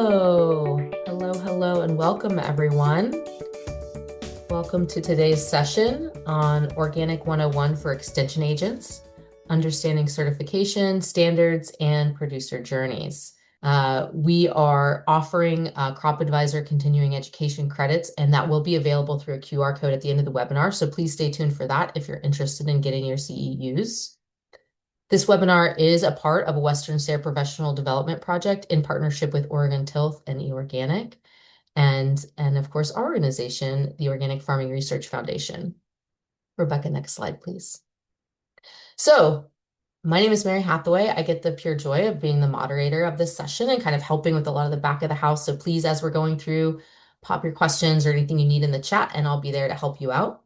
Hello, and welcome everyone. Welcome to today's session on Organic 101 for Extension Agents, Understanding Certification, Standards, and Producer Journeys. We are offering Crop Advisor continuing education credits, and that will be available through a QR code at the end of the webinar. So please stay tuned for that if you're interested in getting your CEUs. This webinar is a part of a Western SARE professional development project in partnership with Oregon Tilth and eOrganic, and of course our organization, the Organic Farming Research Foundation. Rebecca, next slide, please. So my name is Mary Hathaway. I get the pure joy of being the moderator of this session and kind of helping with a lot of the back of the house. So please, as we're going through, pop your questions or anything you need in the chat, and I'll be there to help you out.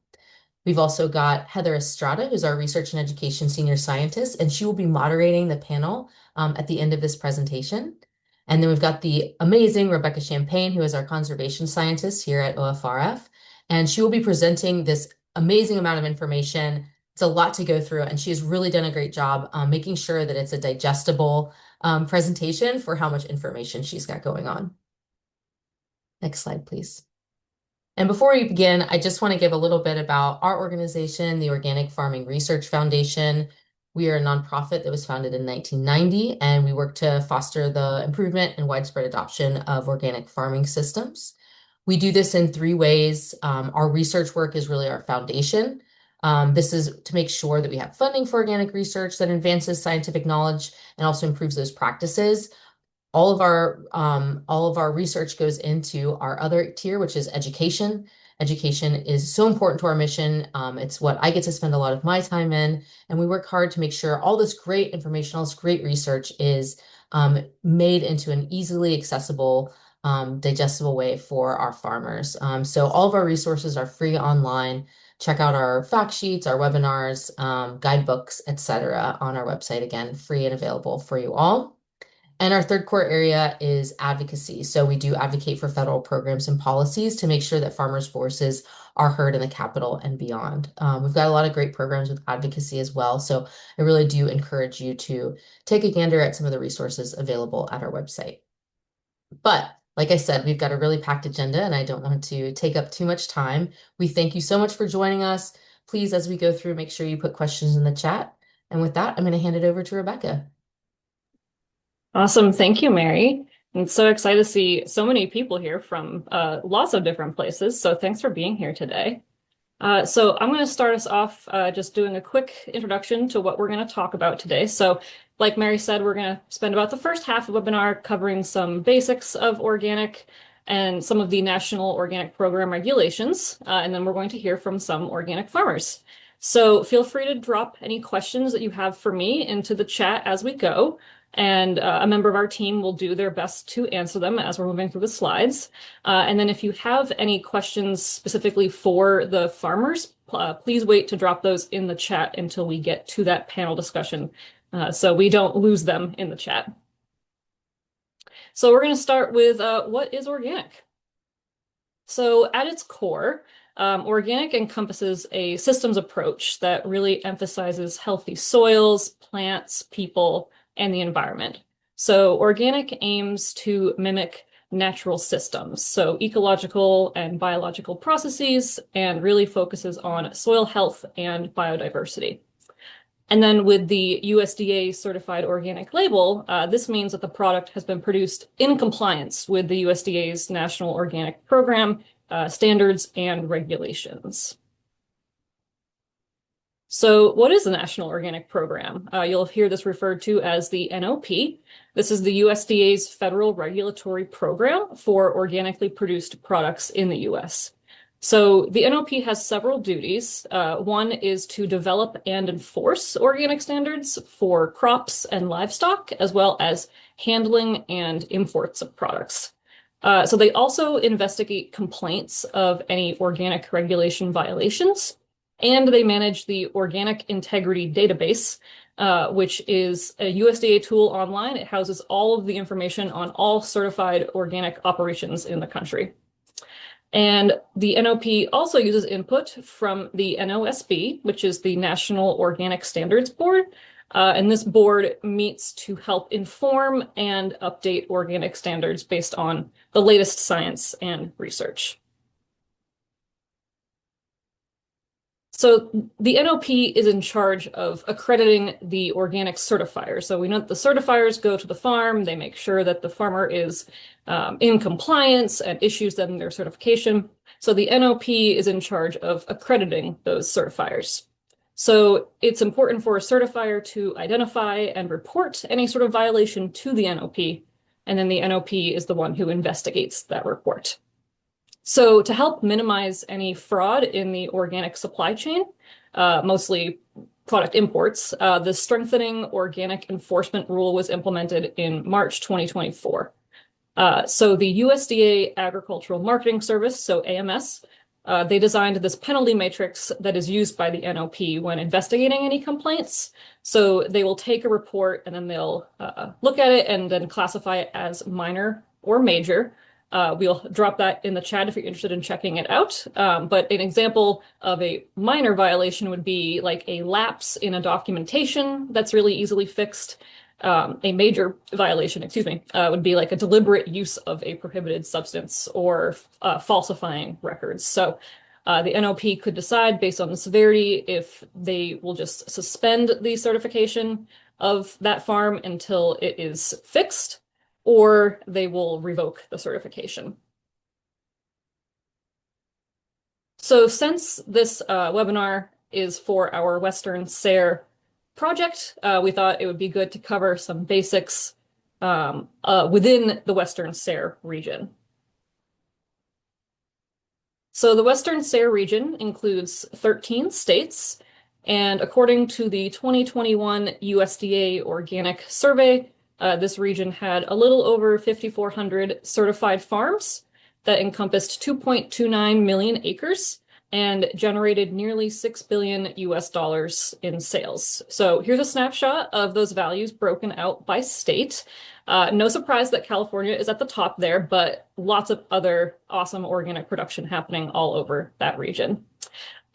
We've also got Heather Estrada, who's our Research and Education Senior Scientist, and she will be moderating the panel at the end of this presentation. And then we've got the amazing Rebecca Champagne, who is our Conservation Scientist here at OFRF, and she will be presenting this amazing amount of information. It's a lot to go through, and she has really done a great job making sure that it's a digestible presentation for how much information she's got going on. Next slide, please. And before we begin, I just want to give a little bit about our organization, the Organic Farming Research Foundation. We are a nonprofit that was founded in 1990, and we work to foster the improvement and widespread adoption of organic farming systems. We do this in three ways. Our research work is really our foundation. This is to make sure that we have funding for organic research that advances scientific knowledge and also improves those practices. All of our research goes into our other tier, which is education. Education is so important to our mission. It's what I get to spend a lot of my time in, and we work hard to make sure all this great information, all this great research is made into an easily accessible, digestible way for our farmers. So all of our resources are free online. Check out our fact sheets, our webinars, guidebooks, etc. on our website, again, free and available for you all. And our third core area is advocacy. So we do advocate for federal programs and policies to make sure that farmers' voices are heard in the Capitol and beyond. We've got a lot of great programs with advocacy as well. So I really do encourage you to take a gander at some of the resources available at our website. But like I said, we've got a really packed agenda, and I don't want to take up too much time. We thank you so much for joining us. Please, as we go through, make sure you put questions in the chat. And with that, I'm going to hand it over to Rebecca. Awesome. Thank you, Mary. I'm so excited to see so many people here from lots of different places. So thanks for being here today. So I'm going to start us off just doing a quick introduction to what we're going to talk about today. So like Mary said, we're going to spend about the first half of the webinar covering some basics of organic and some of the national organic program regulations. And then we're going to hear from some organic farmers. So feel free to drop any questions that you have for me into the chat as we go. And a member of our team will do their best to answer them as we're moving through the slides. And then if you have any questions specifically for the farmers, please wait to drop those in the chat until we get to that panel discussion so we don't lose them in the chat. So we're going to start with what is organic? So at its core, organic encompasses a systems approach that really emphasizes healthy soils, plants, people, and the environment. So organic aims to mimic natural systems, so ecological and biological processes, and really focuses on soil health and biodiversity. And then with the USDA certified organic label, this means that the product has been produced in compliance with the USDA's National Organic Program standards and regulations. So what is the National Organic Program? You'll hear this referred to as the NOP. This is the USDA's federal regulatory program for organically produced products in the US. So the NOP has several duties. One is to develop and enforce organic standards for crops and livestock, as well as handling and imports of products. So they also investigate complaints of any organic regulation violations. And they manage the Organic Integrity Database, which is a USDA tool online. It houses all of the information on all certified organic operations in the country. And the NOP also uses input from the NOSB, which is the National Organic Standards Board, And this board meets to help inform and update organic standards based on the latest science and research. So the NOP is in charge of accrediting the organic certifiers. So we know that the certifiers go to the farm, they make sure that the farmer is in compliance and issues them their certification. So the NOP is in charge of accrediting those certifiers. So it's important for a certifier to identify and report any sort of violation to the NOP, and then the NOP is the one who investigates that report. So to help minimize any fraud in the organic supply chain, mostly product imports, the strengthening organic enforcement rule was implemented in March 2024. So the USDA Agricultural Marketing Service, so AMS, they designed this penalty matrix that is used by the NOP when investigating any complaints. So they will take a report and then they'll look at it and then classify it as minor or major. We'll drop that in the chat if you're interested in checking it out. But an example of a minor violation would be like a lapse in a documentation that's really easily fixed. A major violation, would be like a deliberate use of a prohibited substance or falsifying records. So the NOP could decide based on the severity if they will just suspend the certification of that farm until it is fixed, or they will revoke the certification. So since this webinar is for our Western SARE project, we thought it would be good to cover some basics within the Western SARE region. So the Western SARE region includes 13 states, and according to the 2021 USDA Organic Survey, this region had a little over 5,400 certified farms that encompassed 2.29 million acres and generated nearly $6 billion in sales. So here's a snapshot of those values broken out by state. No surprise that California is at the top there, but lots of other awesome organic production happening all over that region.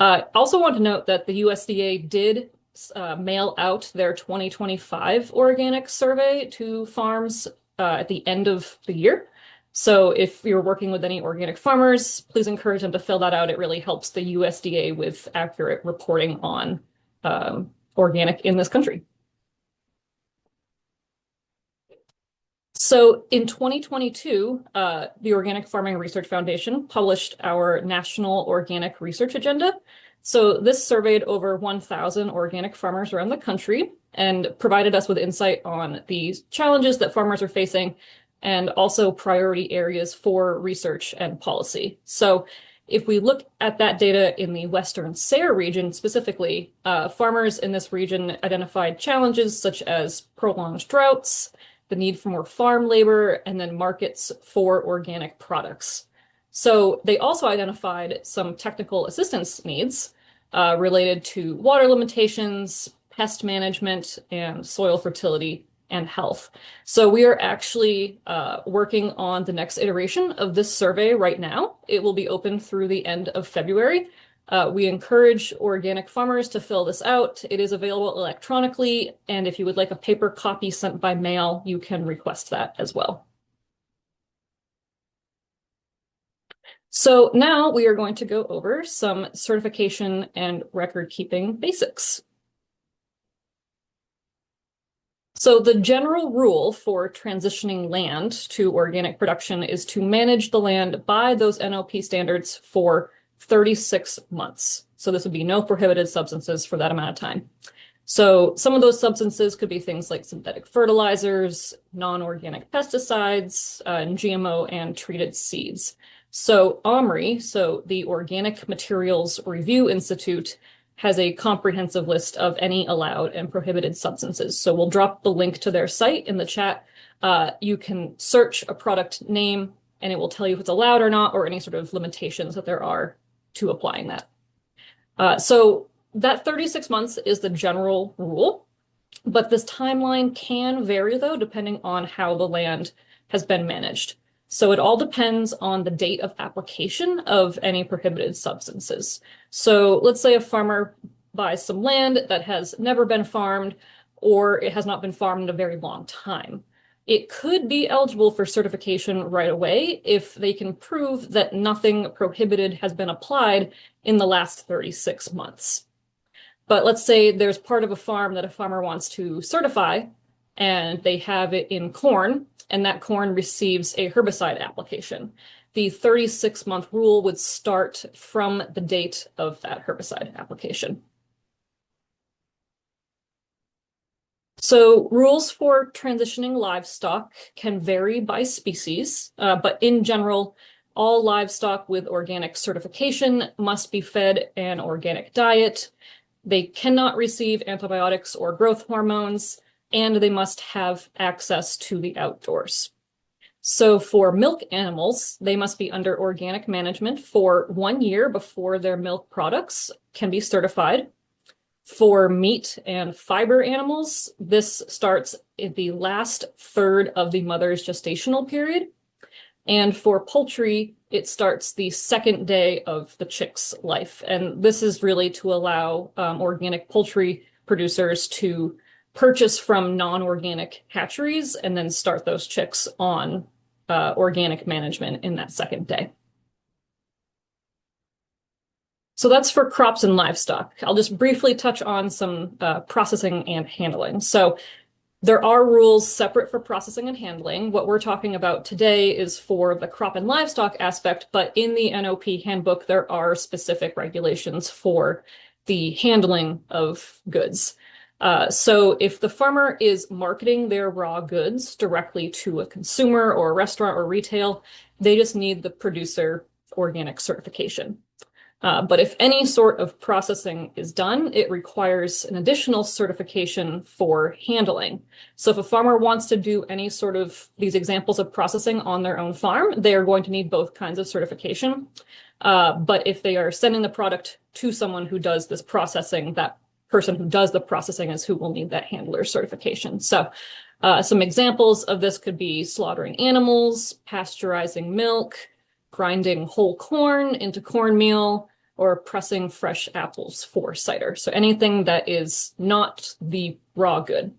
Also want to note that the USDA did mail out their 2025 organic survey to farms at the end of the year. So if you're working with any organic farmers, please encourage them to fill that out. It really helps the USDA with accurate reporting on organic in this country. So in 2022, the Organic Farming Research Foundation published our National Organic Research Agenda. So this surveyed over 1,000 organic farmers around the country and provided us with insight on the challenges that farmers are facing and also priority areas for research and policy. So if we look at that data in the Western SARE region specifically, farmers in this region identified challenges such as prolonged droughts, the need for more farm labor, and then markets for organic products. So they also identified some technical assistance needs related to water limitations, pest management, and soil fertility and health. So we are actually working on the next iteration of this survey right now. It will be open through the end of February. We encourage organic farmers to fill this out. It is available electronically, and if you would like a paper copy sent by mail, you can request that as well. So now we are going to go over some certification and record keeping basics. So the general rule for transitioning land to organic production is to manage the land by those NOP standards for 36 months. So this would be no prohibited substances for that amount of time. So some of those substances could be things like synthetic fertilizers, non-organic pesticides, and GMO and treated seeds. So OMRI, so the Organic Materials Review Institute, has a comprehensive list of any allowed and prohibited substances. So we'll drop the link to their site in the chat. You can search a product name and it will tell you if it's allowed or not, or any sort of limitations that there are to applying that. So that 36 months is the general rule, but this timeline can vary though, depending on how the land has been managed. So it all depends on the date of application of any prohibited substances. So let's say a farmer buys some land that has never been farmed, or it has not been farmed in a very long time. It could be eligible for certification right away if they can prove that nothing prohibited has been applied in the last 36 months. But let's say there's part of a farm that a farmer wants to certify, and they have it in corn, and that corn receives a herbicide application. The 36-month rule would start from the date of that herbicide application. So rules for transitioning livestock can vary by species, but in general, all livestock with organic certification must be fed an organic diet. They cannot receive antibiotics or growth hormones, and they must have access to the outdoors. So for milk animals, they must be under organic management for 1 year before their milk products can be certified. For meat and fiber animals, this starts in the last third of the mother's gestational period. And for poultry, it starts the second day of the chick's life. And this is really to allow organic poultry producers to purchase from non-organic hatcheries and then start those chicks on organic management in that second day. So that's for crops and livestock. I'll just briefly touch on some processing and handling. So there are rules separate for processing and handling. What we're talking about today is for the crop and livestock aspect, but in the NOP handbook, there are specific regulations for the handling of goods. So if the farmer is marketing their raw goods directly to a consumer or a restaurant or retail, they just need the producer organic certification. But if any sort of processing is done, it requires an additional certification for handling. So if a farmer wants to do any sort of these examples of processing on their own farm, they are going to need both kinds of certification. But if they are sending the product to someone who does this processing, that person who does the processing is who will need that handler certification. So some examples of this could be slaughtering animals, pasteurizing milk, grinding whole corn into cornmeal, or pressing fresh apples for cider. So anything that is not the raw good.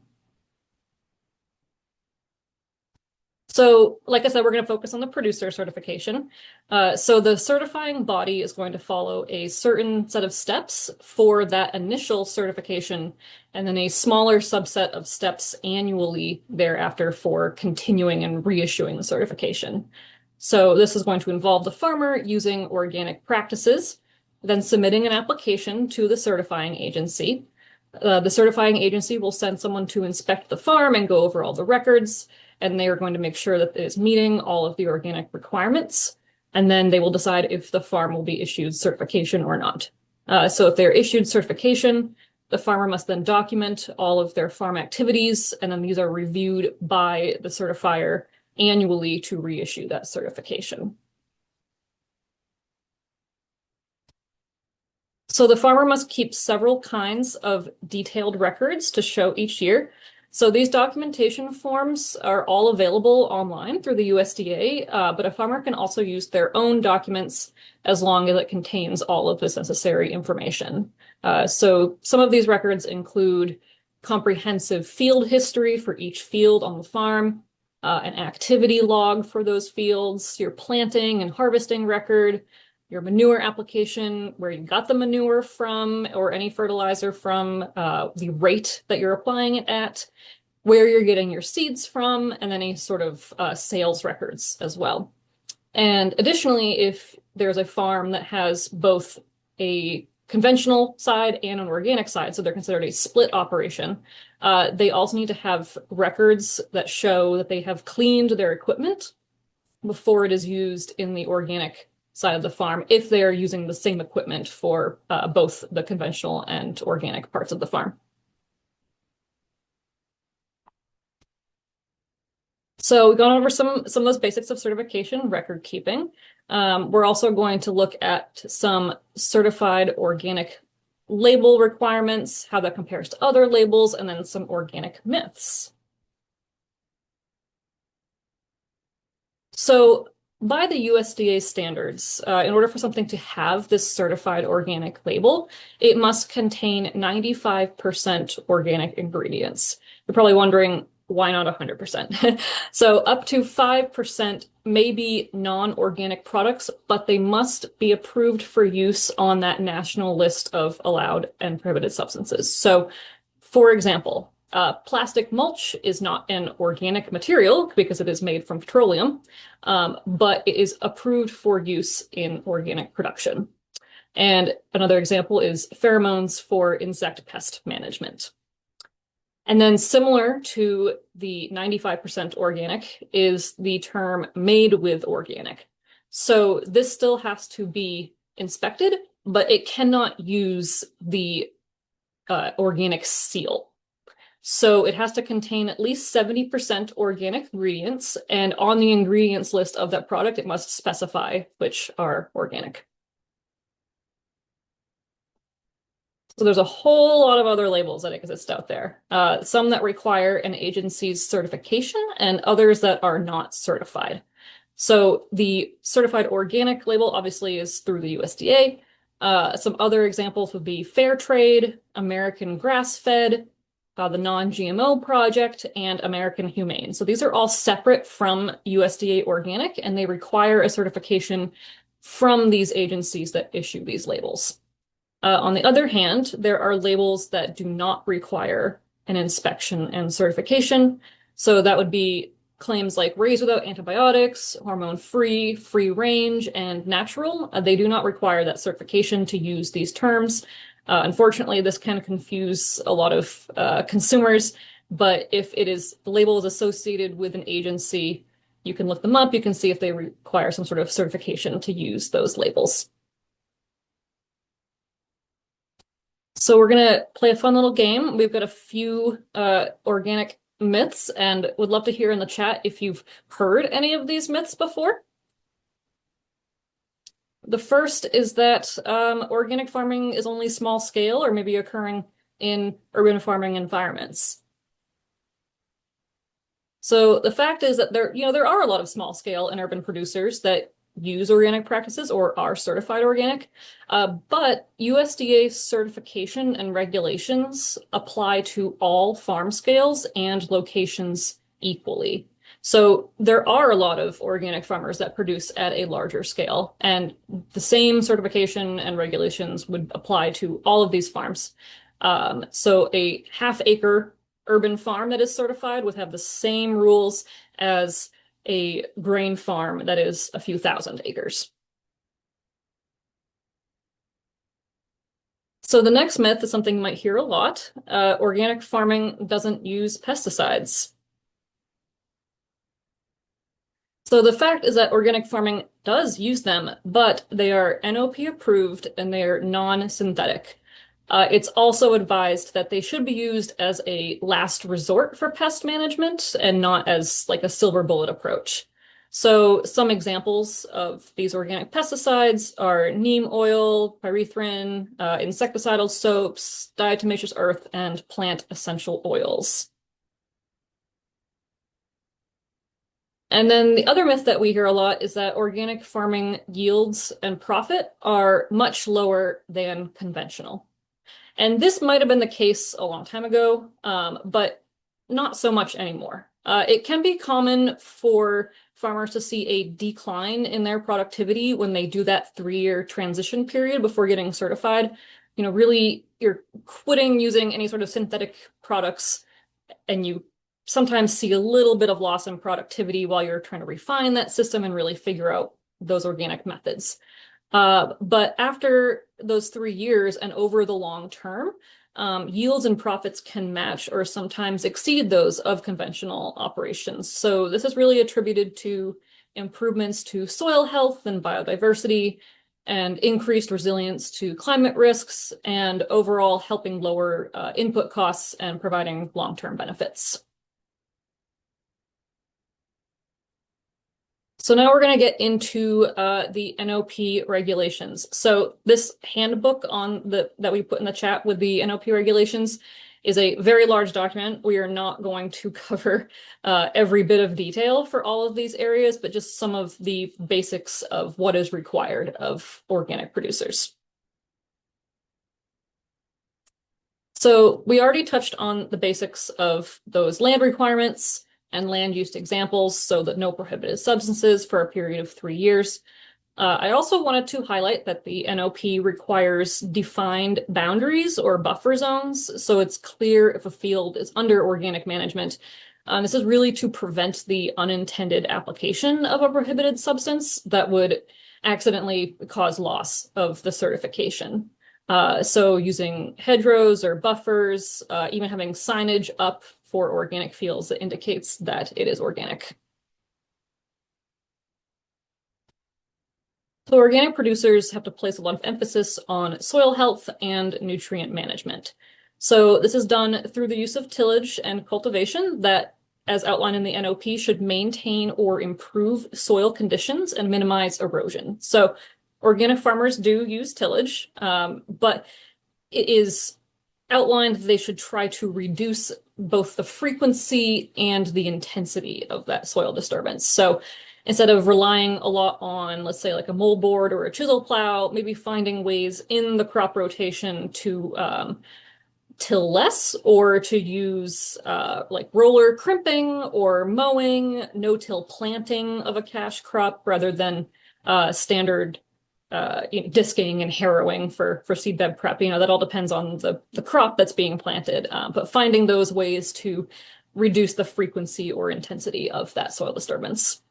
So like I said, we're going to focus on the producer certification. So the certifying body is going to follow a certain set of steps for that initial certification, and then a smaller subset of steps annually thereafter for continuing and reissuing the certification. So this is going to involve the farmer using organic practices, then submitting an application to the certifying agency. The certifying agency will send someone to inspect the farm and go over all the records, and they are going to make sure that it is meeting all of the organic requirements. And then they will decide if the farm will be issued certification or not. So if they're issued certification, the farmer must then document all of their farm activities, and then these are reviewed by the certifier annually to reissue that certification. So the farmer must keep several kinds of detailed records to show each year. So these documentation forms are all available online through the USDA, but a farmer can also use their own documents as long as it contains all of this necessary information. So some of these records include comprehensive field history for each field on the farm, an activity log for those fields, your planting and harvesting record, your manure application, where you got the manure from or any fertilizer from, the rate that you're applying it at, where you're getting your seeds from, and any sort of sales records as well. And additionally, if there's a farm that has both a conventional side and an organic side, so they're considered a split operation, they also need to have records that show that they have cleaned their equipment before it is used in the organic side of the farm, if they are using the same equipment for both the conventional and organic parts of the farm. So we've gone over some of those basics of certification, record keeping. We're also going to look at some certified organic label requirements, how that compares to other labels, and then some organic myths. So by the USDA standards, in order for something to have this certified organic label, it must contain 95% organic ingredients. You're probably wondering, why not 100%? So up to 5% may be non-organic products, but they must be approved for use on that national list of allowed and prohibited substances. So, for example, plastic mulch is not an organic material because it is made from petroleum, but it is approved for use in organic production. And another example is pheromones for insect pest management. And then similar to the 95% organic is the term made with organic. So this still has to be inspected, but it cannot use the organic seal. So it has to contain at least 70% organic ingredients, and on the ingredients list of that product, it must specify which are organic. So there's a whole lot of other labels that exist out there. Some that require an agency's certification and others that are not certified. So the certified organic label obviously is through the USDA. Some other examples would be Fair Trade, American Grass-Fed, the Non-GMO Project, and American Humane. So these are all separate from USDA Organic, and they require a certification from these agencies that issue these labels. On the other hand, there are labels that do not require an inspection and certification. So that would be claims like raised without antibiotics, hormone-free, free range, and natural. They do not require that certification to use these terms. Unfortunately, this can confuse a lot of consumers, but if the label is associated with an agency, you can look them up, you can see if they require some sort of certification to use those labels. So we're gonna play a fun little game. We've got a few organic myths, and would love to hear in the chat if you've heard any of these myths before. The first is that organic farming is only small scale or maybe occurring in urban farming environments. So the fact is that there are a lot of small scale and urban producers that use organic practices or are certified organic, but USDA certification and regulations apply to all farm scales and locations equally. So there are a lot of organic farmers that produce at a larger scale, and the same certification and regulations would apply to all of these farms. So a half-acre urban farm that is certified would have the same rules as a grain farm that is a few thousand acres. So the next myth is something you might hear a lot. Organic farming doesn't use pesticides. So the fact is that organic farming does use them, but they are NOP approved and they are non-synthetic. It's also advised that they should be used as a last resort for pest management and not as like a silver bullet approach. So some examples of these organic pesticides are neem oil, pyrethrin, insecticidal soaps, diatomaceous earth, and plant essential oils. And then the other myth that we hear a lot is that organic farming yields and profit are much lower than conventional. And this might have been the case a long time ago, but not so much anymore. It can be common for farmers to see a decline in their productivity when they do that 3-year transition period before getting certified. Really, you're quitting using any sort of synthetic products, and you sometimes see a little bit of loss in productivity while you're trying to refine that system and really figure out those organic methods. But after those 3 years and over the long term, yields and profits can match or sometimes exceed those of conventional operations. So this is really attributed to improvements to soil health and biodiversity and increased resilience to climate risks and overall helping lower input costs and providing long-term benefits. So now we're going to get into the NOP regulations. So this handbook that we put in the chat with the NOP regulations is a very large document. We are not going to cover every bit of detail for all of these areas, but just some of the basics of what is required of organic producers. So we already touched on the basics of those land requirements and land use examples, so that no prohibited substances for a period of 3 years. I also wanted to highlight that the NOP requires defined boundaries or buffer zones, so it's clear if a field is under organic management. This is really to prevent the unintended application of a prohibited substance that would accidentally cause loss of the certification. So using hedgerows or buffers, even having signage up for organic fields that indicates that it is organic. So organic producers have to place a lot of emphasis on soil health and nutrient management. So this is done through the use of tillage and cultivation that, as outlined in the NOP, should maintain or improve soil conditions and minimize erosion. So organic farmers do use tillage, but it is outlined that they should try to reduce both the frequency and the intensity of that soil disturbance. So instead of relying a lot on, let's say, like a moldboard or a chisel plow, maybe finding ways in the crop rotation to till less, or to use like roller crimping or mowing, no-till planting of a cash crop rather than standard disking and harrowing for seedbed prep. That all depends on the crop that's being planted, but finding those ways to reduce the frequency or intensity of that soil disturbance.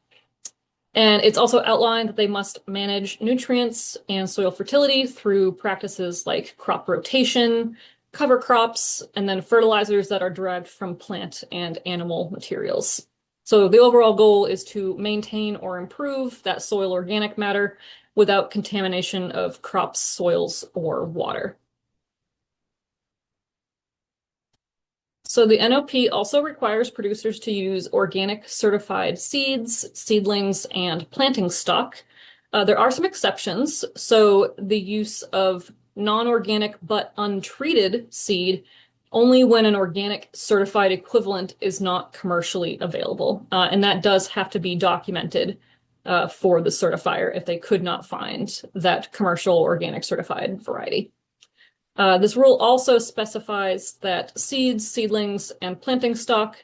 And it's also outlined that they must manage nutrients and soil fertility through practices like crop rotation, cover crops, and then fertilizers that are derived from plant and animal materials. So the overall goal is to maintain or improve that soil organic matter without contamination of crops, soils, or water. So the NOP also requires producers to use organic certified seeds, seedlings, and planting stock. There are some exceptions. So the use of non-organic but untreated seed only when an organic certified equivalent is not commercially available. And that does have to be documented for the certifier if they could not find that commercial organic certified variety. This rule also specifies that seeds, seedlings, and planting stock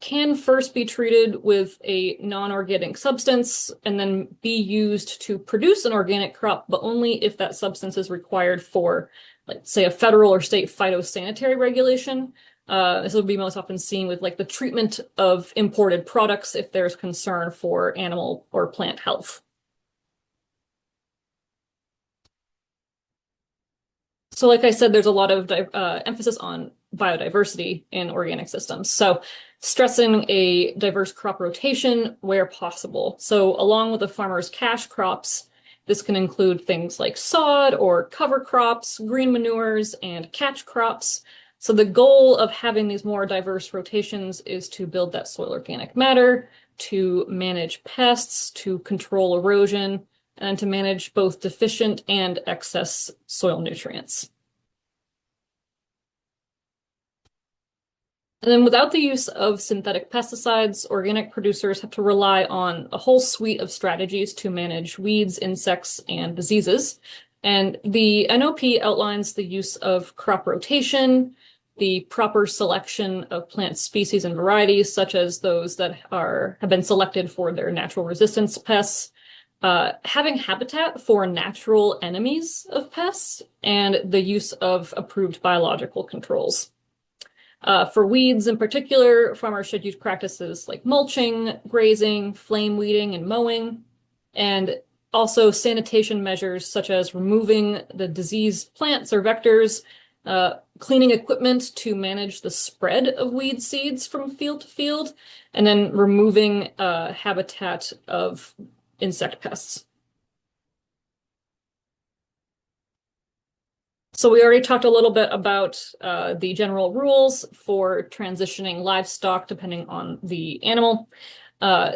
can first be treated with a non-organic substance and then be used to produce an organic crop, but only if that substance is required for, like, say, a federal or state phytosanitary regulation. This will be most often seen with like the treatment of imported products if there's concern for animal or plant health. So like I said, there's a lot of emphasis on biodiversity in organic systems. So stressing a diverse crop rotation where possible. So along with the farmer's cash crops, this can include things like sod or cover crops, green manures, and catch crops. So the goal of having these more diverse rotations is to build that soil organic matter, to manage pests, to control erosion, and to manage both deficient and excess soil nutrients. And then without the use of synthetic pesticides, organic producers have to rely on a whole suite of strategies to manage weeds, insects, and diseases. And the NOP outlines the use of crop rotation, the proper selection of plant species and varieties, such as those that have been selected for their natural resistance pests, having habitat for natural enemies of pests, and the use of approved biological controls. For weeds in particular, farmers should use practices like mulching, grazing, flame weeding, and mowing, and also sanitation measures such as removing the diseased plants or vectors, cleaning equipment to manage the spread of weed seeds from field to field, and then removing habitat of insect pests. So we already talked a little bit about the general rules for transitioning livestock depending on the animal.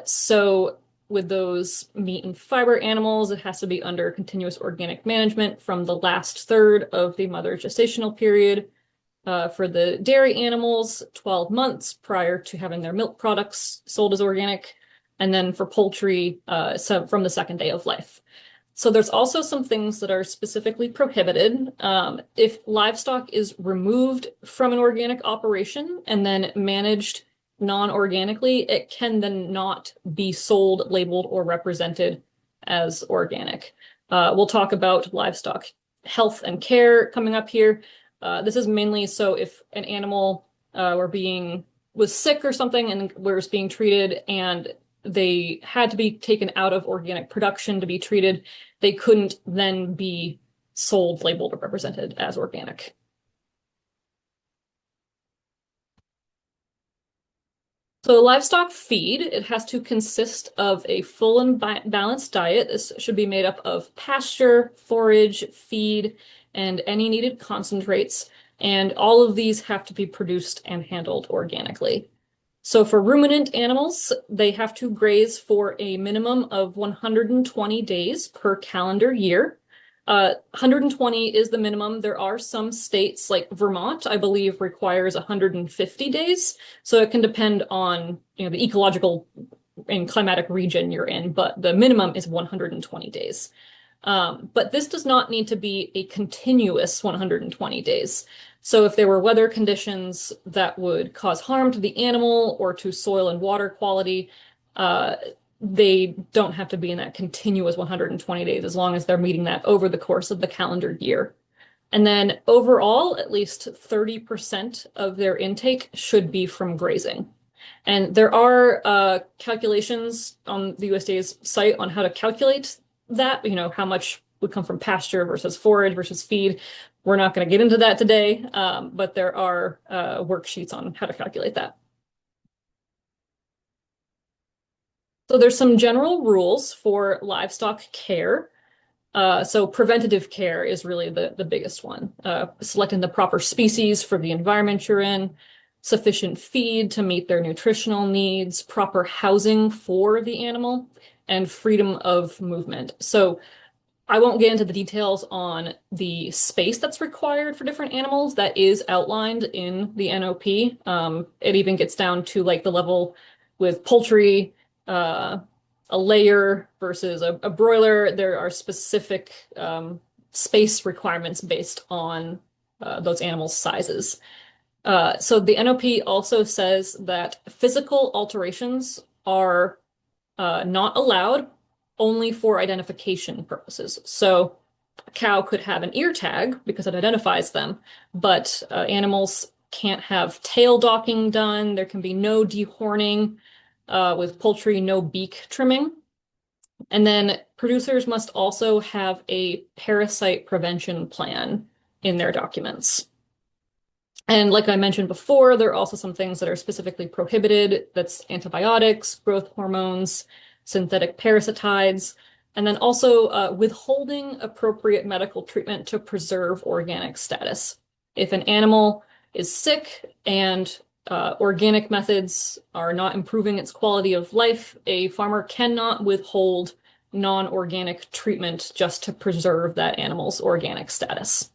So with those meat and fiber animals, it has to be under continuous organic management from the last third of the mother's gestational period. For the dairy animals, 12 months prior to having their milk products sold as organic. And then for poultry, so from the second day of life. So there's also some things that are specifically prohibited. If livestock is removed from an organic operation and then managed non-organically, it can then not be sold, labeled, or represented as organic. We'll talk about livestock health and care coming up here. This is mainly so if an animal was sick or something and was being treated and they had to be taken out of organic production to be treated, they couldn't then be sold, labeled, or represented as organic. So livestock feed, it has to consist of a full and balanced diet. This should be made up of pasture, forage, feed, and any needed concentrates. And all of these have to be produced and handled organically. So for ruminant animals, they have to graze for a minimum of 120 days per calendar year. 120 is the minimum. There are some states like Vermont, I believe, requires 150 days. So it can depend on, the ecological and climatic region you're in, but the minimum is 120 days. But this does not need to be a continuous 120 days. So if there were weather conditions that would cause harm to the animal or to soil and water quality, they don't have to be in that continuous 120 days as long as they're meeting that over the course of the calendar year. And then overall, at least 30% of their intake should be from grazing. And there are calculations on the USDA's site on how to calculate that, how much would come from pasture versus forage versus feed. We're not going to get into that today, but there are worksheets on how to calculate that. So there's some general rules for livestock care. So preventative care is really the biggest one. Selecting the proper species for the environment you're in, sufficient feed to meet their nutritional needs, proper housing for the animal, and freedom of movement. So I won't get into the details on the space that's required for different animals. That is outlined in the NOP. It even gets down to like the level with poultry, a layer versus a broiler. There are specific space requirements based on those animals' sizes. So the NOP also says that physical alterations are not allowed, only for identification purposes. So a cow could have an ear tag because it identifies them, but animals can't have tail docking done. There can be no dehorning. With poultry, no beak trimming. And then producers must also have a parasite prevention plan in their documents. And like I mentioned before, there are also some things that are specifically prohibited. That's antibiotics, growth hormones, synthetic parasitides, and then also withholding appropriate medical treatment to preserve organic status. If an animal is sick and organic methods are not improving its quality of life, a farmer cannot withhold non-organic treatment just to preserve that animal's organic status.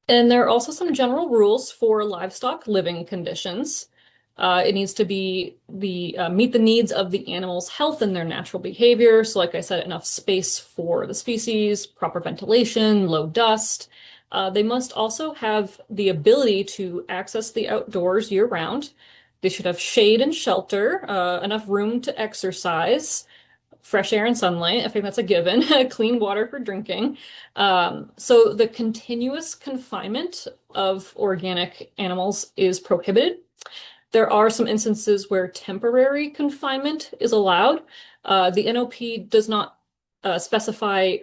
And there are also some general rules for livestock living conditions. It needs to be meet the needs of the animal's health and their natural behavior. So like I said, enough space for the species, proper ventilation, low dust. They must also have the ability to access the outdoors year-round. They should have shade and shelter, enough room to exercise, fresh air and sunlight. I think that's a given. Clean water for drinking. So the continuous confinement of organic animals is prohibited. There are some instances where temporary confinement is allowed. The NOP does not specify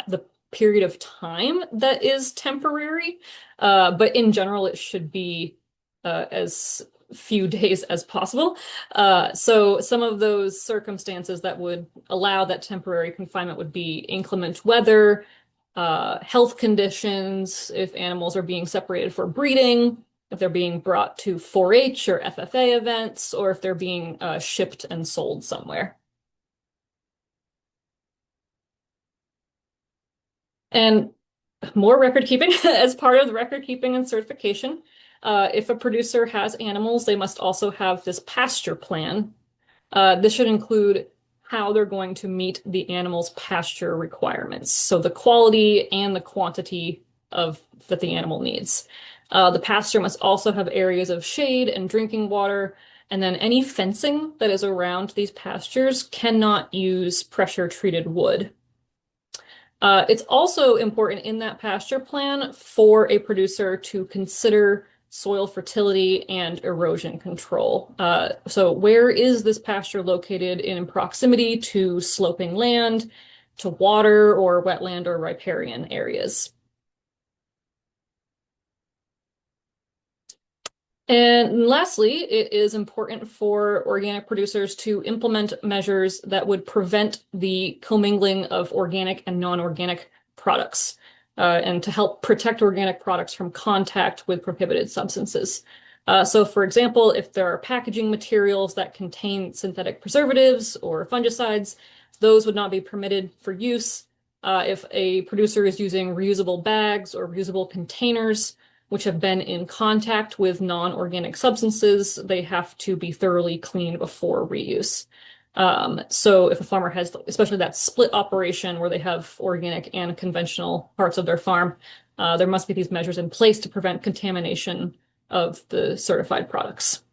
the period of time that is temporary, but in general, it should be as few days as possible. So some of those circumstances that would allow that temporary confinement would be inclement weather, health conditions, if animals are being separated for breeding, if they're being brought to 4-H or FFA events, or if they're being shipped and sold somewhere. And more record keeping as part of the record keeping and certification. If a producer has animals, they must also have this pasture plan. This should include how they're going to meet the animal's pasture requirements. So the quality and the quantity of that the animal needs. The pasture must also have areas of shade and drinking water, and then any fencing that is around these pastures cannot use pressure treated wood. It's also important in that pasture plan for a producer to consider soil fertility and erosion control. So where is this pasture located in proximity to sloping land, to water or wetland or riparian areas? And lastly, it is important for organic producers to implement measures that would prevent the commingling of organic and non-organic products, and to help protect organic products from contact with prohibited substances. So, for example, if there are packaging materials that contain synthetic preservatives or fungicides, those would not be permitted for use. If a producer is using reusable bags or reusable containers, which have been in contact with non-organic substances, they have to be thoroughly cleaned before reuse. So if a farmer has, especially that split operation where they have organic and conventional parts of their farm, there must be these measures in place to prevent contamination of the certified products.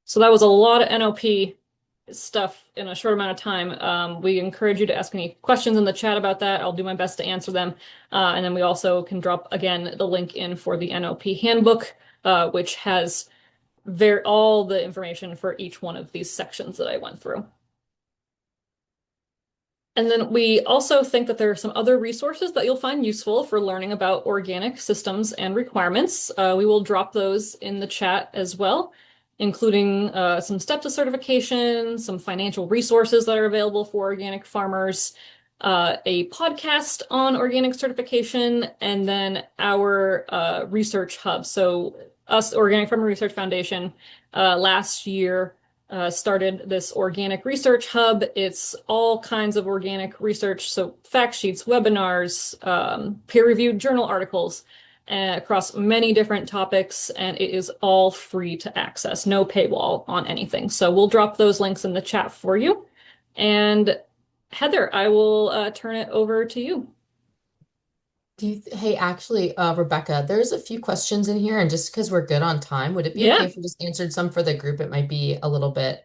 So that was a lot of NOP stuff in a short amount of time. We encourage you to ask any questions in the chat about that. I'll do my best to answer them. And then we also can drop, again, the link in for the NOP handbook, which has all the information for each one of these sections that I went through. And then we also think that there are some other resources that you'll find useful for learning about organic systems and requirements. We will drop those in the chat as well, including some steps to certification, some financial resources that are available for organic farmers, a podcast on organic certification, and then our research hub. So us, Organic Farmer Research Foundation, last year started this organic research hub. It's all kinds of organic research, so fact sheets, webinars, peer-reviewed journal articles, across many different topics, and it is all free to access, no paywall on anything. So we'll drop those links in the chat for you. And Heather, I will turn it over to you. Hey, actually, Rebecca, there's a few questions in here, and just because we're good on time, would it be okay Yeah. if we just answered some for the group? It might be a little bit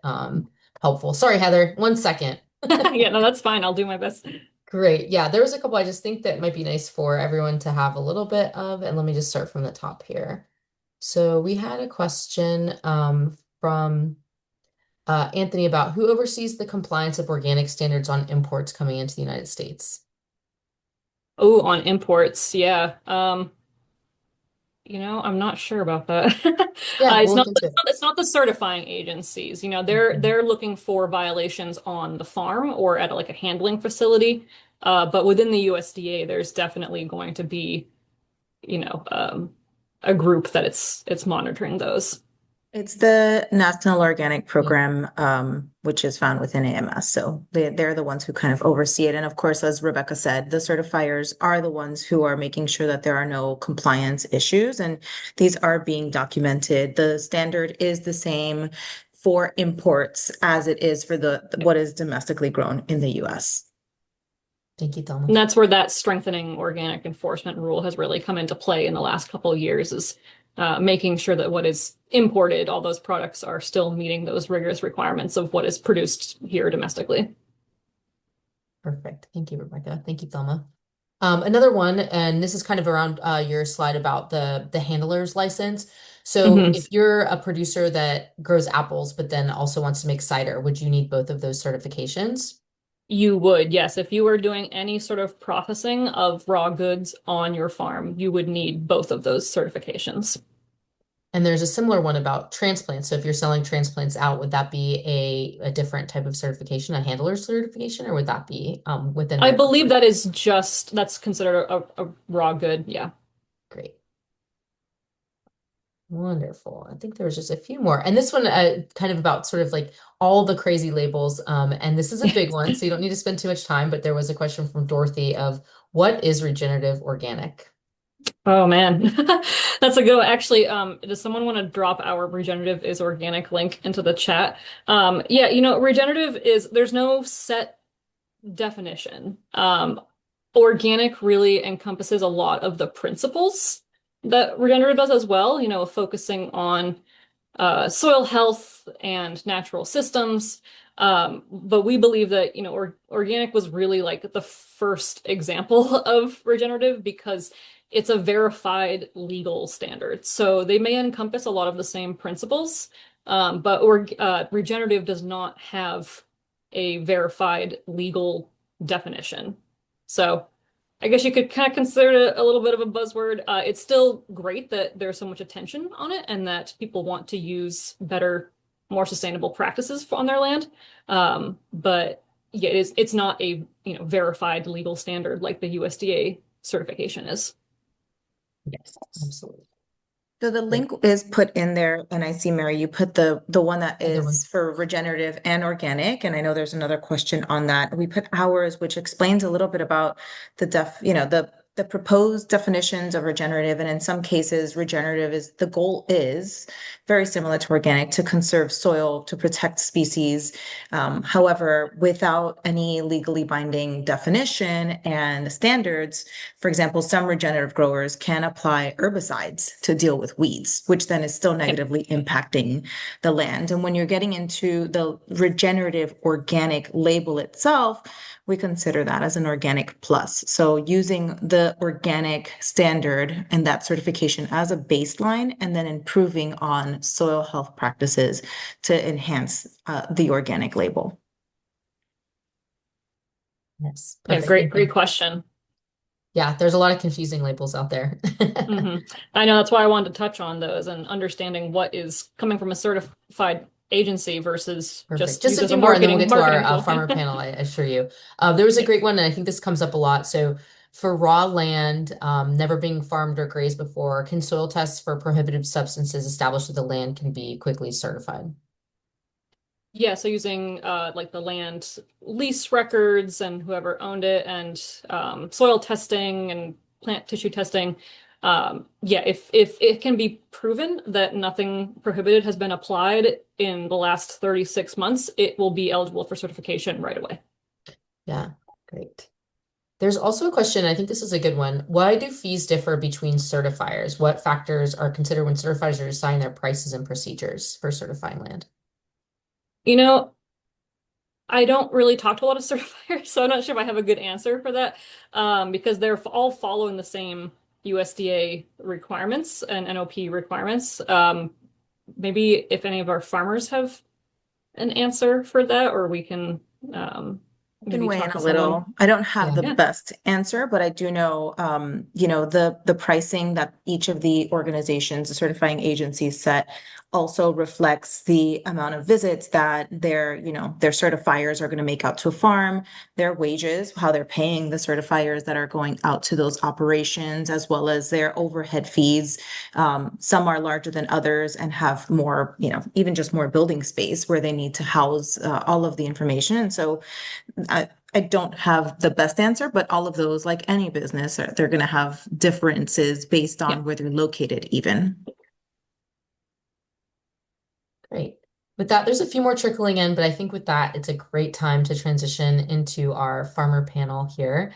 helpful. Sorry, Heather, 1 second. Yeah, no, that's fine. I'll do my best. Great. Yeah, there was a couple I just think that might be nice for everyone to have a little bit of, and let me just start from the top here. So we had a question from Anthony about who oversees the compliance of organic standards on imports coming into the United States. Oh, on imports, yeah. I'm not sure about that. Yeah, It's we'll not look into it. it's not the certifying agencies. They're looking for violations on the farm or at like a handling facility. But within the USDA, there's definitely going to be, a group that it's monitoring those. It's the National Organic Yeah. Program, which is found within AMS. So they're the ones who kind of oversee it. And of course, as Rebecca said, the certifiers are the ones who are making sure that there are no compliance issues, and these are being documented. The standard is the same for imports as it is for what is domestically grown in the US. Thank you, And Thelma. that's where that strengthening organic enforcement rule has really come into play in the last couple of years, is making sure that what is imported, all those products are still meeting those rigorous requirements of what is produced here domestically. Perfect. Thank you, Rebecca. Thank you, Thelma. Another one, and this is kind of around your slide about the handler's license. So Mhm. if you're a producer that grows apples, but then also wants to make cider, would you need both of those certifications? You would, yes. If you were doing any sort of processing of raw goods on your farm, you would need both of those certifications. And there's a similar one about transplants. So if you're selling transplants out, would that be a different type of certification, a handler's certification, or would that be within I their believe compliance? that's considered a raw good. Yeah. Great. Wonderful. I think there was just a few more. And this one kind of about sort of like all the crazy labels. And this is a big one, so you don't need to spend too much time, but there was a question from Dorothy of what is regenerative organic? Oh man, that's a go. Actually, does someone want to drop our regenerative is organic link into the chat? Yeah, regenerative is there's no set definition. Organic really encompasses a lot of the principles that regenerative does as well, focusing on soil health and natural systems. But we believe that, organic was really like the first example of regenerative because it's a verified legal standard. So they may encompass a lot of the same principles, but regenerative does not have a verified legal definition. So I guess you could kind of consider it a little bit of a buzzword. It's still great that there's so much attention on it and that people want to use better, more sustainable practices on their land. But yeah, it's not a verified legal standard like the USDA certification is. Yes, absolutely. So the Great. link is put in there, and I see, Mary, you put the one that Other one. is for regenerative and organic, and I know there's another question on that. We put ours, which explains a little bit about the proposed definitions of regenerative, and in some cases, regenerative is the goal is very similar to organic to conserve soil, to protect species. However, without any legally binding definition and standards, for example, some regenerative growers can apply herbicides to deal with weeds, which then is still negatively impacting the land. And when you're getting into the regenerative organic label itself, we consider that as an organic plus. So using the organic standard and that certification as a baseline, and then improving on soil health practices to enhance the organic label. Yes, Yeah, perfect. great, Thank you. great question. Yeah, there's a lot of confusing labels out there. I know that's why I wanted to touch on those and understanding what is coming from a certified agency versus Perfect. just Just used a as a few more, and then we'll get to our marketing tool. farmer panel, I assure you. There was a Yeah. great one, and I think this comes up a lot. So for raw land, never being farmed or grazed before, can soil tests for prohibited substances established that the land can be quickly certified? Yeah, so using like the land lease records and whoever owned it and soil testing and plant tissue testing. Yeah, if it can be proven that nothing prohibited has been applied in the last 36 months, it will be eligible for certification right away. Yeah, great. There's also a question, I think this is a good one. Why do fees differ between certifiers? What factors are considered when certifiers are deciding their prices and procedures for certifying land? You know, I don't really talk to a lot of certifiers, so I'm not sure if I have a good answer for that, because they're all following the same USDA requirements and NOP requirements. Maybe if any of our farmers have an answer for that, or we can Can maybe weigh in talk to a someone. little. I don't have Yeah. the Yeah. best answer, but I do know, the pricing that each of the organizations, the certifying agencies set also reflects the amount of visits that their certifiers are going to make out to a farm, their wages, how they're paying the certifiers that are going out to those operations, as well as their overhead fees. Some are larger than others and have more, even just more building space where they need to house all of the information. And so I don't have the best answer, but all of those, like any business, they're going to have differences based Yeah. on where they're located, even. Great. With that, there's a few more trickling in, but I think with that, it's a great time to transition into our farmer panel here.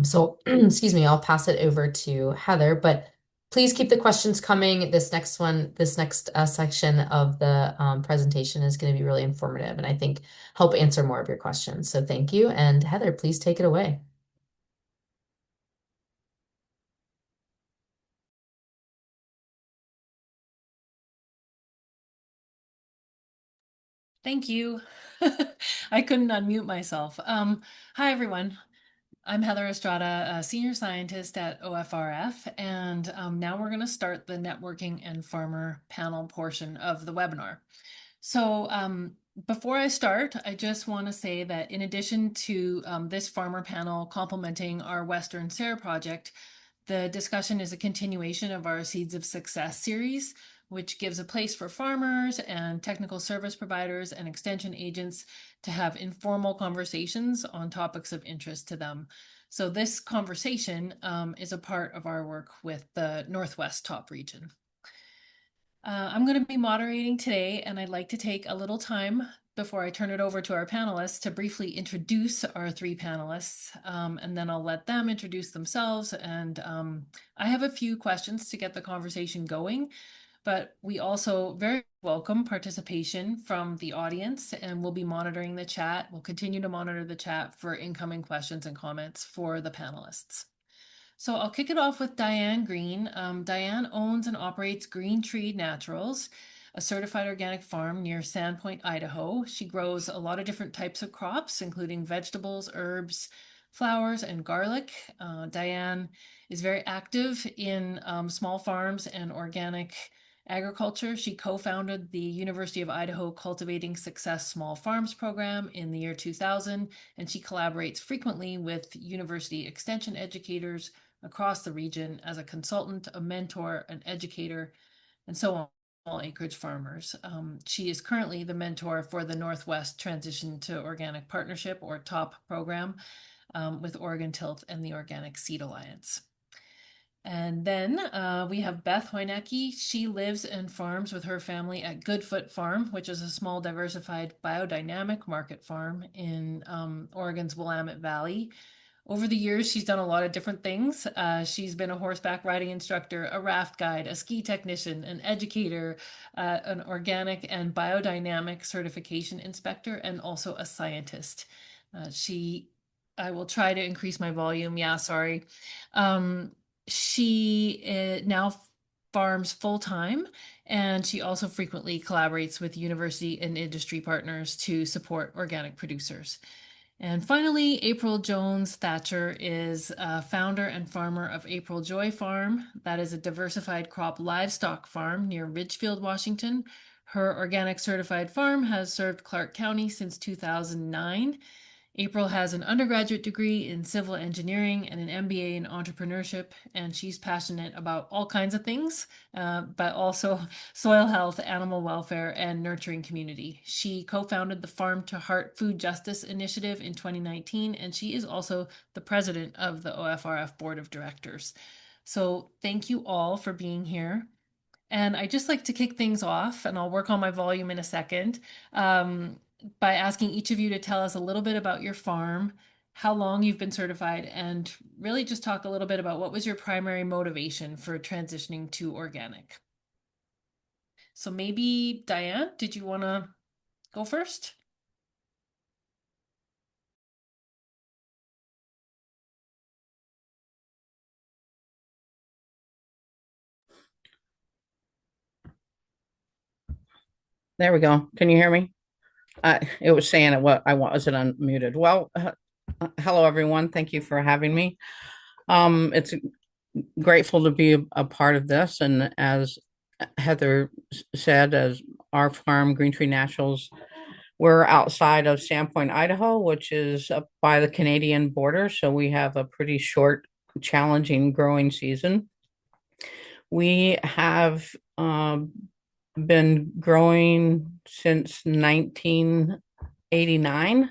So, excuse me, I'll pass it over to Heather, but please keep the questions coming. This next section of the presentation is going to be really informative and I think help answer more of your questions. So thank you. And Heather, please take it away. Thank you. I couldn't unmute myself. Hi, everyone. I'm Heather Estrada, a senior scientist at OFRF, and now we're going to start the networking and farmer panel portion of the webinar. So before I start, I just want to say that in addition to this farmer panel complementing our Western SARE project, the discussion is a continuation of our Seeds of Success series, which gives a place for farmers and technical service providers and extension agents to have informal conversations on topics of interest to them. So this conversation is a part of our work with the Northwest Top Region. I'm going to be moderating today, and I'd like to take a little time before I turn it over to our panelists to briefly introduce our three panelists, and then I'll let them introduce themselves. And I have a few questions to get the conversation going, but we also very welcome participation from the audience, and we'll be monitoring the chat. We'll continue to monitor the chat for incoming questions and comments for the panelists. So I'll kick it off with Diane Green. Diane owns and operates Greentree Naturals, a certified organic farm near Sandpoint, Idaho. She grows a lot of different types of crops, including vegetables, herbs, flowers, and garlic. Diane is very active in small farms and organic agriculture. She co-founded the University of Idaho Cultivating Success Small Farms program in the year 2000, and she collaborates frequently with university extension educators across the region as a consultant, a mentor, an educator, and so on. All acreage farmers. She is currently the mentor for the Northwest Transition to Organic Partnership, or TOP program, with Oregon Tilth and the Organic Seed Alliance. And then we have Beth Hoinacki. She lives and farms with her family at Goodfoot Farm, which is a small diversified biodynamic market farm in Oregon's Willamette Valley. Over the years, she's done a lot of different things. She's been a horseback riding instructor, a raft guide, a ski technician, an educator, an organic and biodynamic certification inspector, and also a scientist. I will try to increase my volume. Yeah, sorry. She now farms full-time, and she also frequently collaborates with university and industry partners to support organic producers. And finally, April Jones Thatcher is a founder and farmer of April Joy Farm. That is a diversified crop livestock farm near Ridgefield, Washington. Her organic certified farm has served Clark County since 2009. April has an undergraduate degree in civil engineering and an MBA in entrepreneurship, and she's passionate about all kinds of things, but also soil health, animal welfare, and nurturing community. She co-founded the Farm to Heart Food Justice Initiative in 2019, and she is also the president of the OFRF Board of Directors. So thank you all for being here. And I just like to kick things off, and I'll work on my volume in a second, by asking each of you to tell us a little bit about your farm, how long you've been certified, and really just talk a little bit about what was your primary motivation for transitioning to organic. So maybe Diane, did you want to go first? There we go. Can you hear me? It was saying I wasn't unmuted. Well, hello everyone. Thank you for having me. It's grateful to be a part of this. And as Heather said, as our farm, Greentree Naturals, we're outside of Sandpoint, Idaho, which is up by the Canadian border. So we have a pretty short, challenging growing season. We have been growing since 1989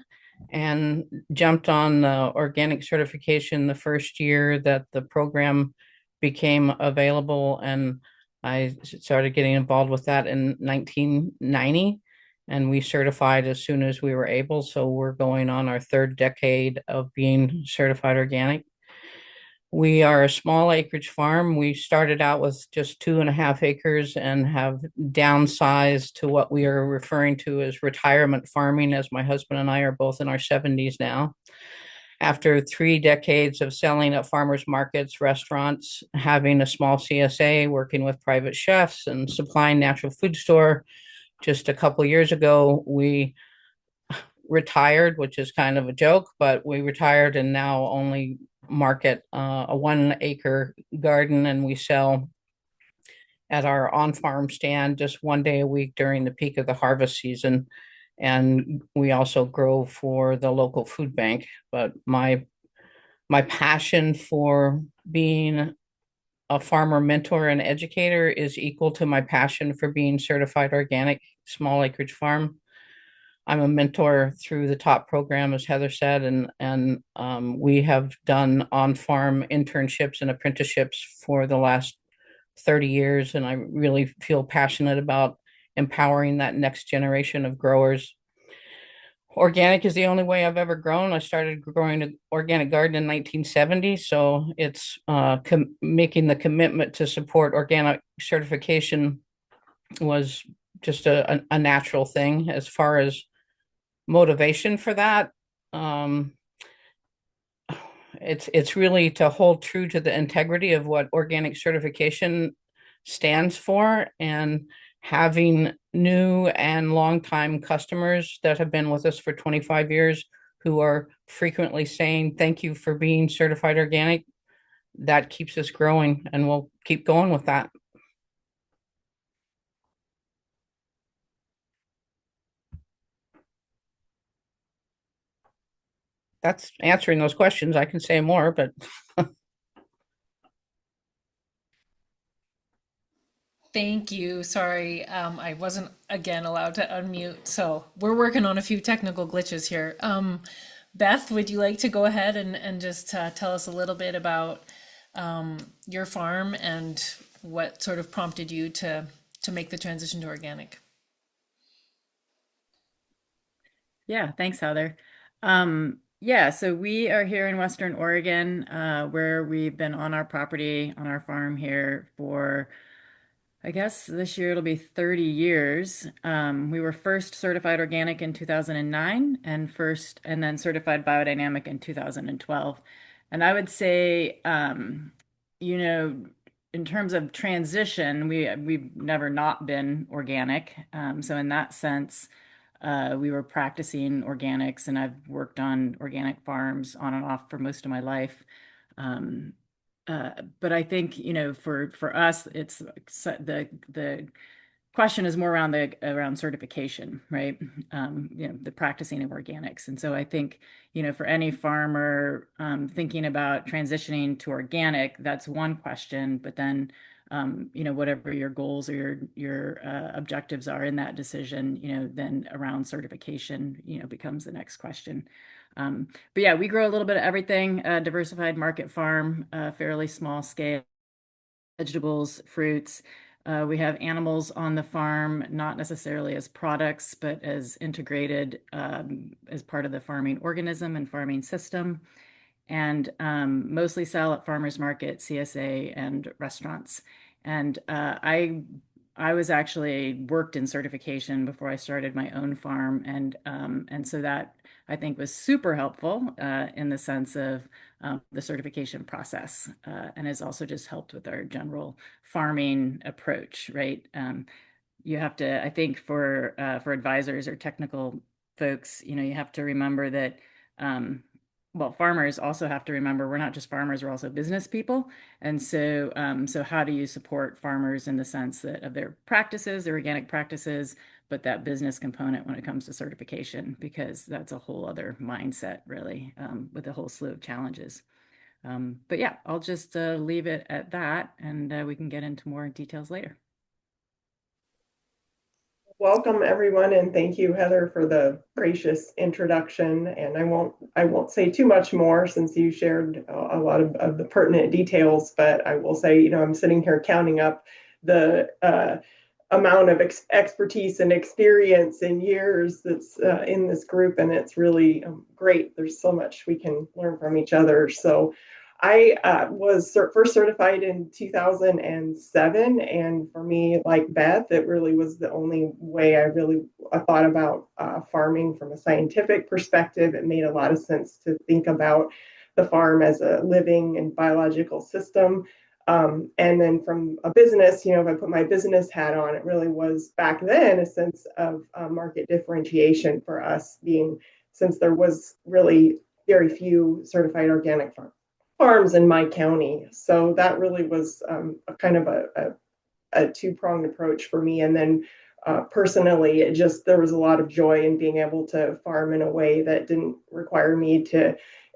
and jumped on the organic certification the first year that the program became available. And I started getting involved with that in 1990. And we certified as soon as we were able. So we're going on our third decade of being certified organic. We are a small acreage farm. We started out with just 2.5 acres and have downsized to what we are referring to as retirement farming, as my husband and I are both in our 70s now. After 3 decades of selling at farmers markets, restaurants, having a small CSA, working with private chefs, and supplying natural food store, just a couple of years ago, we retired, which is kind of a joke, but we retired and now only market a 1-acre garden, and we sell at our on-farm stand just 1 day a week during the peak of the harvest season. And we also grow for the local food bank. But my passion for being a farmer mentor and educator is equal to my passion for being certified organic small acreage farm. I'm a mentor through the top program, as Heather said, and we have done on-farm internships and apprenticeships for the last 30 years, and I really feel passionate about empowering that next generation of growers. Organic is the only way I've ever grown. I started growing an organic garden in 1970, so it's making the commitment to support organic certification was just a natural thing. As far as motivation for that, it's really to hold true to the integrity of what organic certification stands for, and having new and longtime customers that have been with us for 25 years who are frequently saying thank you for being certified organic, that keeps us growing, and we'll keep going with that. That's answering those questions. I can say more, but Thank you. Sorry, I wasn't again allowed to unmute, so we're working on a few technical glitches here. Beth, would you like to go ahead and just tell us a little bit about your farm and what sort of prompted you to make the transition to organic? Yeah, thanks, Heather. Yeah, so we are here in Western Oregon, where we've been on our property, on our farm here for, I guess this year it'll be 30 years. We were first certified organic in 2009 and then certified biodynamic in 2012. And I would say, you know, in terms of transition, we've never not been organic. So in that sense, we were practicing organics, and I've worked on organic farms on and off for most of my life. Um, but I think, for us, it's the question is more around certification, right? The practicing of organics. And so I think, for any farmer thinking about transitioning to organic, that's one question. But then, whatever your goals or your objectives are in that decision, then around certification, becomes the next question. But yeah, we grow a little bit of everything, diversified market farm, fairly small scale, vegetables, fruits. We have animals on the farm, not necessarily as products, but as integrated as part of the farming organism and farming system, and mostly sell at farmers market, CSA, and restaurants. And I was actually worked in certification before I started my own farm, and so that I think was super helpful in the sense of the certification process, and has also just helped with our general farming approach, right? You have to, I think, for advisors or technical folks, you have to remember that. Well, farmers also have to remember we're not just farmers, we're also business people. And so, how do you support farmers in the sense that of their practices, their organic practices, but that business component when it comes to certification, because that's a whole other mindset, really, with a whole slew of challenges. But yeah, I'll just leave it at that, and we can get into more details later. Welcome everyone, and thank you, Heather, for the gracious introduction. And I won't say too much more since you shared a lot of the pertinent details, but I will say, I'm sitting here counting up the amount of expertise and experience and years that's in this group, and it's really great. There's so much we can learn from each other. So I was first certified in 2007, and for me, like Beth, it really was the only way I thought about farming from a scientific perspective. It made a lot of sense to think about the farm as a living and biological system. And then from a business, if I put my business hat on, it really was back then a sense of market differentiation for us, since there was really very few certified organic farms in my county. So that really was a kind of a two-pronged approach for me. And then personally, there was a lot of joy in being able to farm in a way that didn't require me to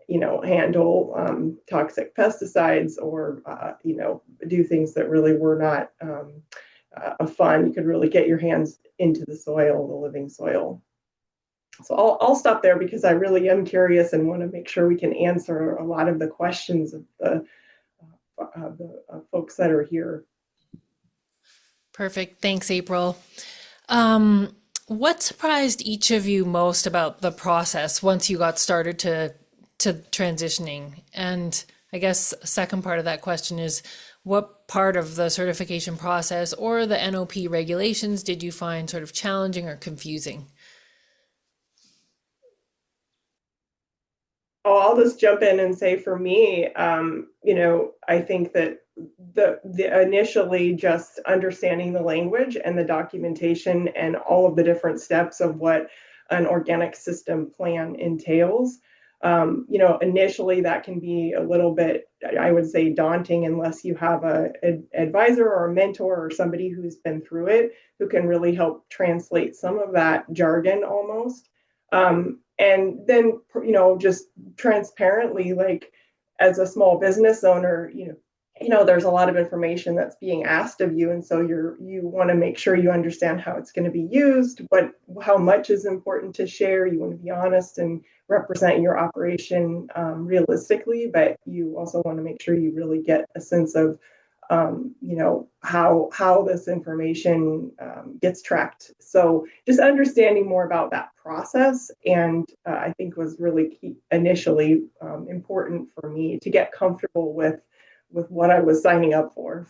handle toxic pesticides or, do things that really were not fun. You could really get your hands into the soil, the living soil. So I'll stop there because I really am curious and want to make sure we can answer a lot of the questions of the folks that are here. Perfect. Thanks, April. What surprised each of you most about the process once you got started to transitioning? And I guess a second part of that question is, what part of the certification process or the NOP regulations did you find sort of challenging or confusing? Oh, I'll just jump in and say for me, I think that the initially just understanding the language and the documentation and all of the different steps of what an organic system plan entails. Initially that can be a little bit, I would say, daunting unless you have an advisor or a mentor or somebody who's been through it, who can really help translate some of that jargon almost. And then, just transparently, like as a small business owner, there's a lot of information that's being asked of you. And so you want to make sure you understand how it's going to be used, how much is important to share. You want to be honest and represent your operation realistically, but you also want to make sure you really get a sense of how this information gets tracked. So just understanding more about that process, and I think was really key initially, important for me to get comfortable with what I was signing up for.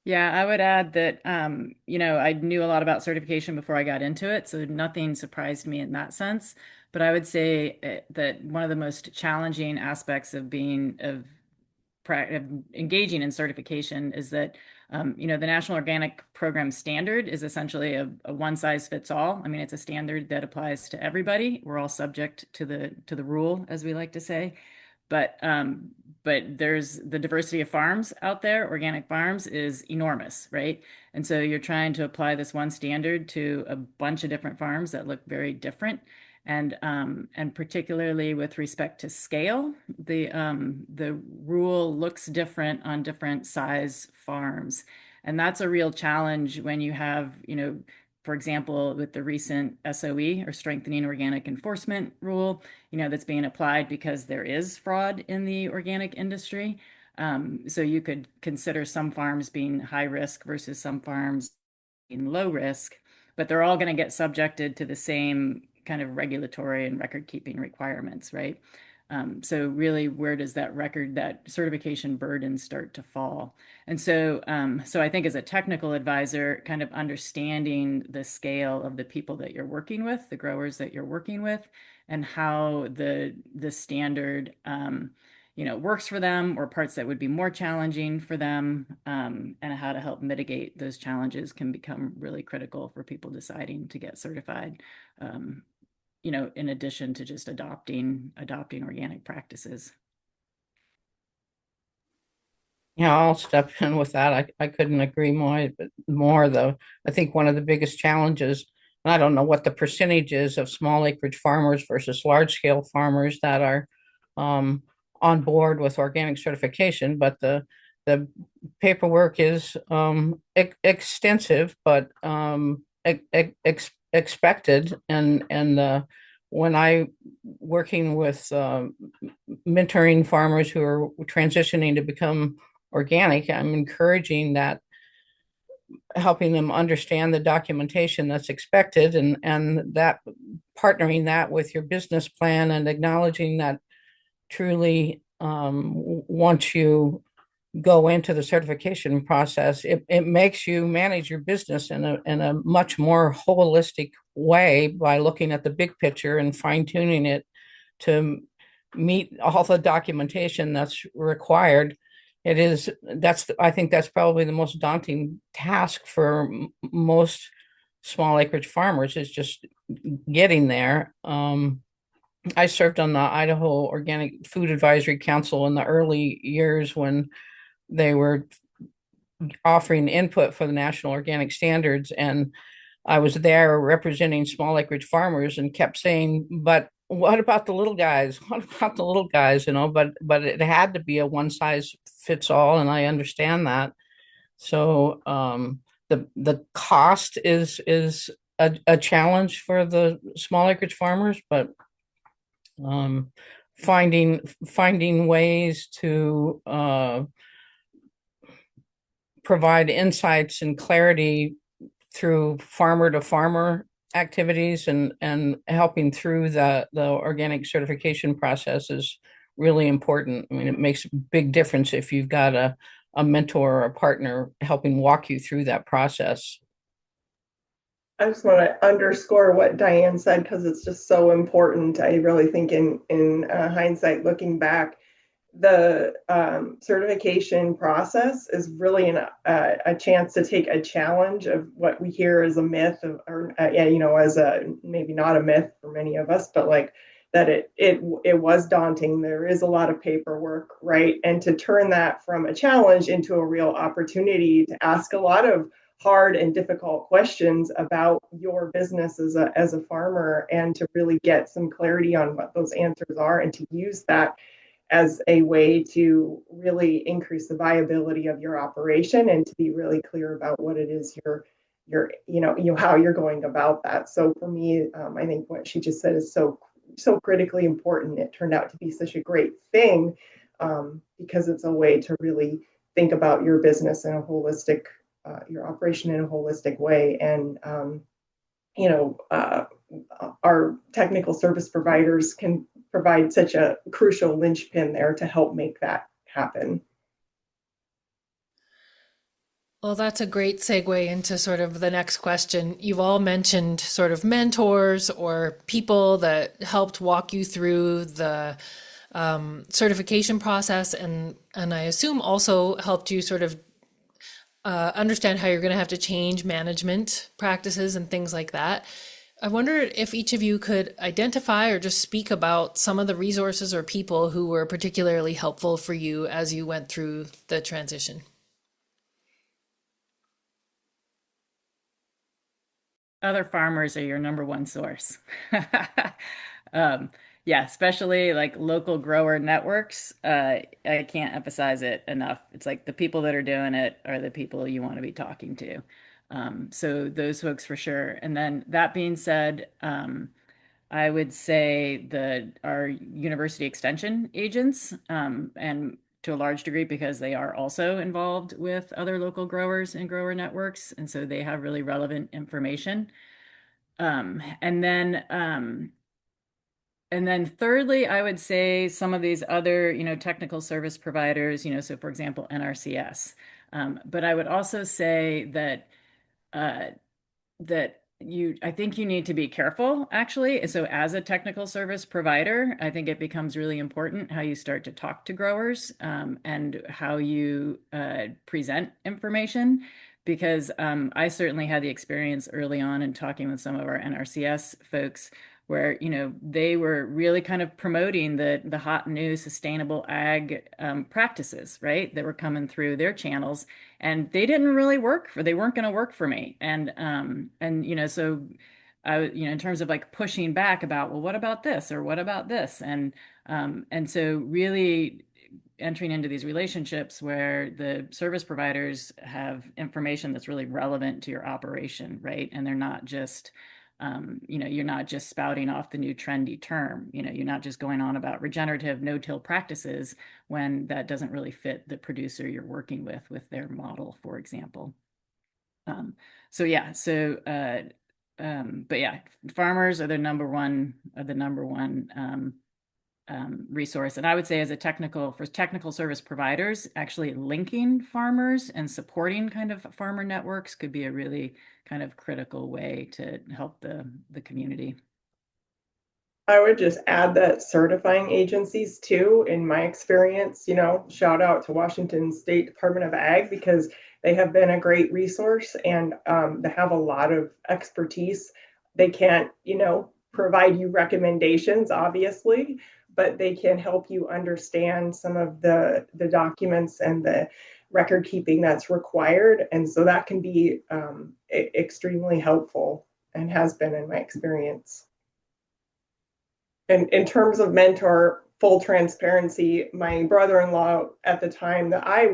Yeah, I would add that, I knew a lot about certification before I got into it, so nothing surprised me in that sense. But I would say that one of the most challenging aspects of engaging in certification is that, the National Organic Program standard is essentially a one size fits all. I mean, it's a standard that applies to everybody. We're all subject to the rule, as we like to say. But there's the diversity of farms out there. Organic farms is enormous, right? And so you're trying to apply this one standard to a bunch of different farms that look very different. And particularly with respect to scale, the rule looks different on different size farms. And that's a real challenge when you have, for example, with the recent SOE, or Strengthening Organic Enforcement rule, that's being applied because there is fraud in the organic industry. So you could consider some farms being high risk versus some farms being low risk, but they're all going to get subjected to the same kind of regulatory and record keeping requirements, right? So really, where does that certification burden start to fall? And so I think as a technical advisor, kind of understanding the scale of the people that you're working with, the growers that you're working with, and how the standard works for them, or parts that would be more challenging for them, and how to help mitigate those challenges can become really critical for people deciding to get certified. In addition to just adopting organic practices. Yeah, I'll step in with that. I couldn't agree more though. I think one of the biggest challenges, and I don't know what the percentage is of small acreage farmers versus large scale farmers that are on board with organic certification, but the paperwork is extensive, but expected. And when I working with mentoring farmers who are transitioning to become organic, I'm encouraging that, helping them understand the documentation that's expected, and that partnering that with your business plan, and acknowledging that truly, once you go into the certification process, it makes you manage your business in a much more holistic way by looking at the big picture and fine tuning it to meet all the documentation that's required. I think that's probably the most daunting task for most small acreage farmers, is just getting there. I served on the Idaho Organic Food Advisory Council in the early years when they were offering input for the national organic standards, and I was there representing small acreage farmers and kept saying, but what about the little guys? What about the little guys? But it had to be a one size fits all, and I understand that. So the cost is a challenge for the small acreage farmers, but um, finding ways to provide insights and clarity through farmer to farmer activities and helping through the organic certification process is really important. I mean, it makes a big difference if you've got a mentor or a partner helping walk you through that process. I just want to underscore what Diane said because it's just so important. I really think in hindsight, looking back, the certification process is really a chance to take a challenge of what we hear as a myth, or as a maybe not a myth for many of us, but like that it was daunting. There is a lot of paperwork, right? And to turn that from a challenge into a real opportunity to ask a lot of hard and difficult questions about your business as a farmer, and to really get some clarity on what those answers are, and to use that as a way to really increase the viability of your operation, and to be really clear about what it is how you're going about that. So for me, I think what she just said is so critically important. It turned out to be such a great thing, because it's a way to really think about your business in a holistic, your operation in a holistic way. And our technical service providers can provide such a crucial linchpin there to help make that happen. Well, that's a great segue into sort of the next question. You've all mentioned sort of mentors or people that helped walk you through the certification process, and I assume also helped you sort of understand how you're going to have to change management practices and things like that. I wonder if each of you could identify or just speak about some of the resources or people who were particularly helpful for you as you went through the transition. Other farmers are your number one source. Yeah, especially like local grower networks. I can't emphasize it enough. It's like the people that are doing it are the people you want to be talking to. So those folks for sure. And then that being said, I would say our university extension agents, and to a large degree because they are also involved with other local growers and grower networks, and so they have really relevant information. Um, and then um, and then thirdly, I would say some of these other, technical service providers, so for example, NRCS. But I would also say that uh, I think you need to be careful, actually. So as a technical service provider, I think it becomes really important how you start to talk to growers, and how you present information. Because I certainly had the experience early on in talking with some of our NRCS folks where, they were really kind of promoting the hot new sustainable ag practices, right, that were coming through their channels, and they didn't really they weren't going to work for me. So in terms of like pushing back about, well, what about this or what about this, and so really entering into these relationships where the service providers have information that's really relevant to your operation, right? And they're not just you're not just spouting off the new trendy term. You're not just going on about regenerative no-till practices when that doesn't really fit the producer you're working with their model, for example. But yeah, farmers are the number one resource. And I would say for technical service providers, actually linking farmers and supporting kind of farmer networks could be a really kind of critical way to help the community. I would just add that certifying agencies too, in my experience, shout out to Washington State Department of Ag, because they have been a great resource, and they have a lot of expertise. They can't, provide you recommendations, obviously, but they can help you understand some of the documents and the record keeping that's required. And so that can be extremely helpful and has been in my experience. And in terms of mentor, full transparency, my brother-in-law at the time that I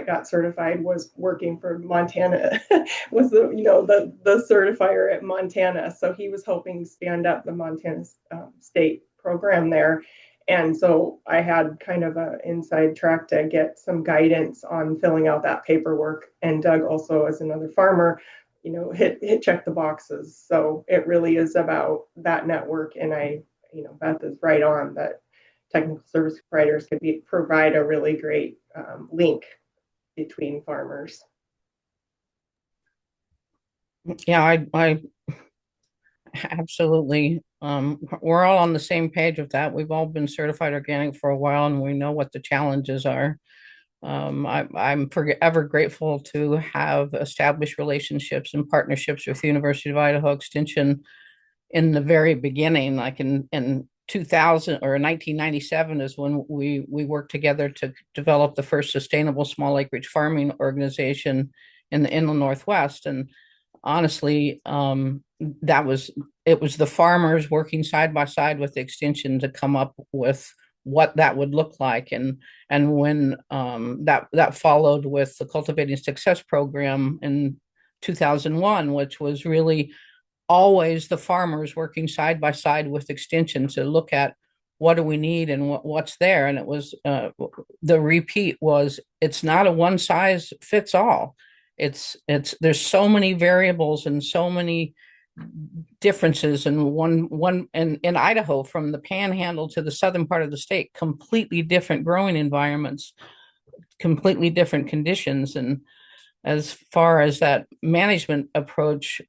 got certified, was working for Montana, was the certifier at Montana. So he was helping stand up the Montana state program there. And so I had kind of an inside track to get some guidance on filling out that paperwork. And Doug also, as another farmer, hit check the boxes. So it really is about that network. And Beth is right on that technical service providers could provide a really great link between farmers. Yeah, I absolutely. We're all on the same page with that. We've all been certified organic for a while, and we know what the challenges are. I'm forever grateful to have established relationships and partnerships with the University of Idaho Extension in the very beginning, like in 2000 or 1997 is when we worked together to develop the first sustainable small acreage farming organization in the inland Northwest. And honestly, it was the farmers working side by side with the extension to come up with what that would look like. And when that followed with the Cultivating Success program in 2001, which was really always the farmers working side by side with extension to look at what do we need and what's there. And it was the repeat was, it's not a one size fits all. It's there's so many variables and so many differences, and one in Idaho, from the panhandle to the southern part of the state, completely different growing environments, completely different conditions. And as far as that management approach,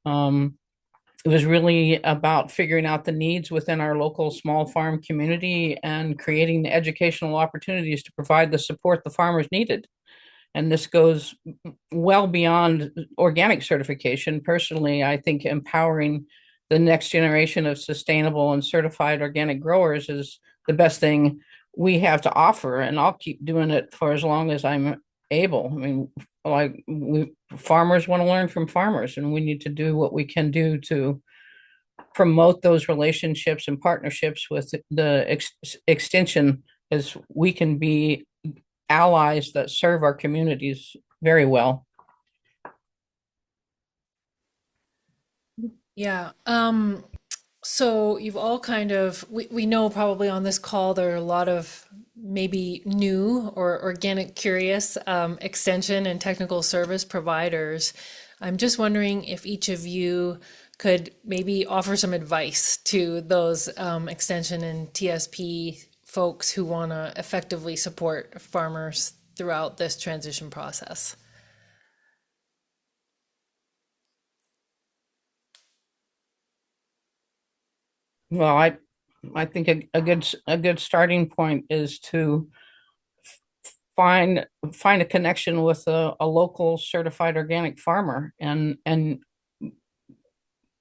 it was really about figuring out the needs within our local small farm community and creating the educational opportunities to provide the support the farmers needed. And this goes well beyond organic certification. Personally, I think empowering the next generation of sustainable and certified organic growers is the best thing we have to offer. And I'll keep doing it for as long as I'm able. I mean, farmers want to learn from farmers, and we need to do what we can do to promote those relationships and partnerships with the extension, as we can be allies that serve our communities very well. Yeah. So you've all we know probably on this call there are a lot of maybe new or organic curious extension and technical service providers. I'm just wondering if each of you could maybe offer some advice to those extension and TSP folks who want to effectively support farmers throughout this transition process. Well, I think a good starting point is to find a connection with a local certified organic farmer and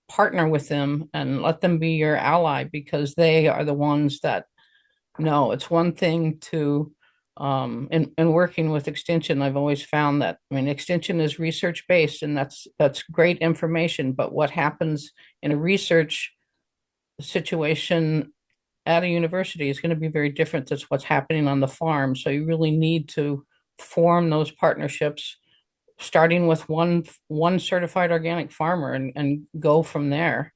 partner with them and let them be your ally, because they are the ones that know. It's one thing to in working with extension, I've always found that, I mean, extension is research based, and that's great information, but what happens in a research situation at a university is going to be very different than what's happening on the farm. So you really need to form those partnerships, starting with one certified organic farmer, and go from there.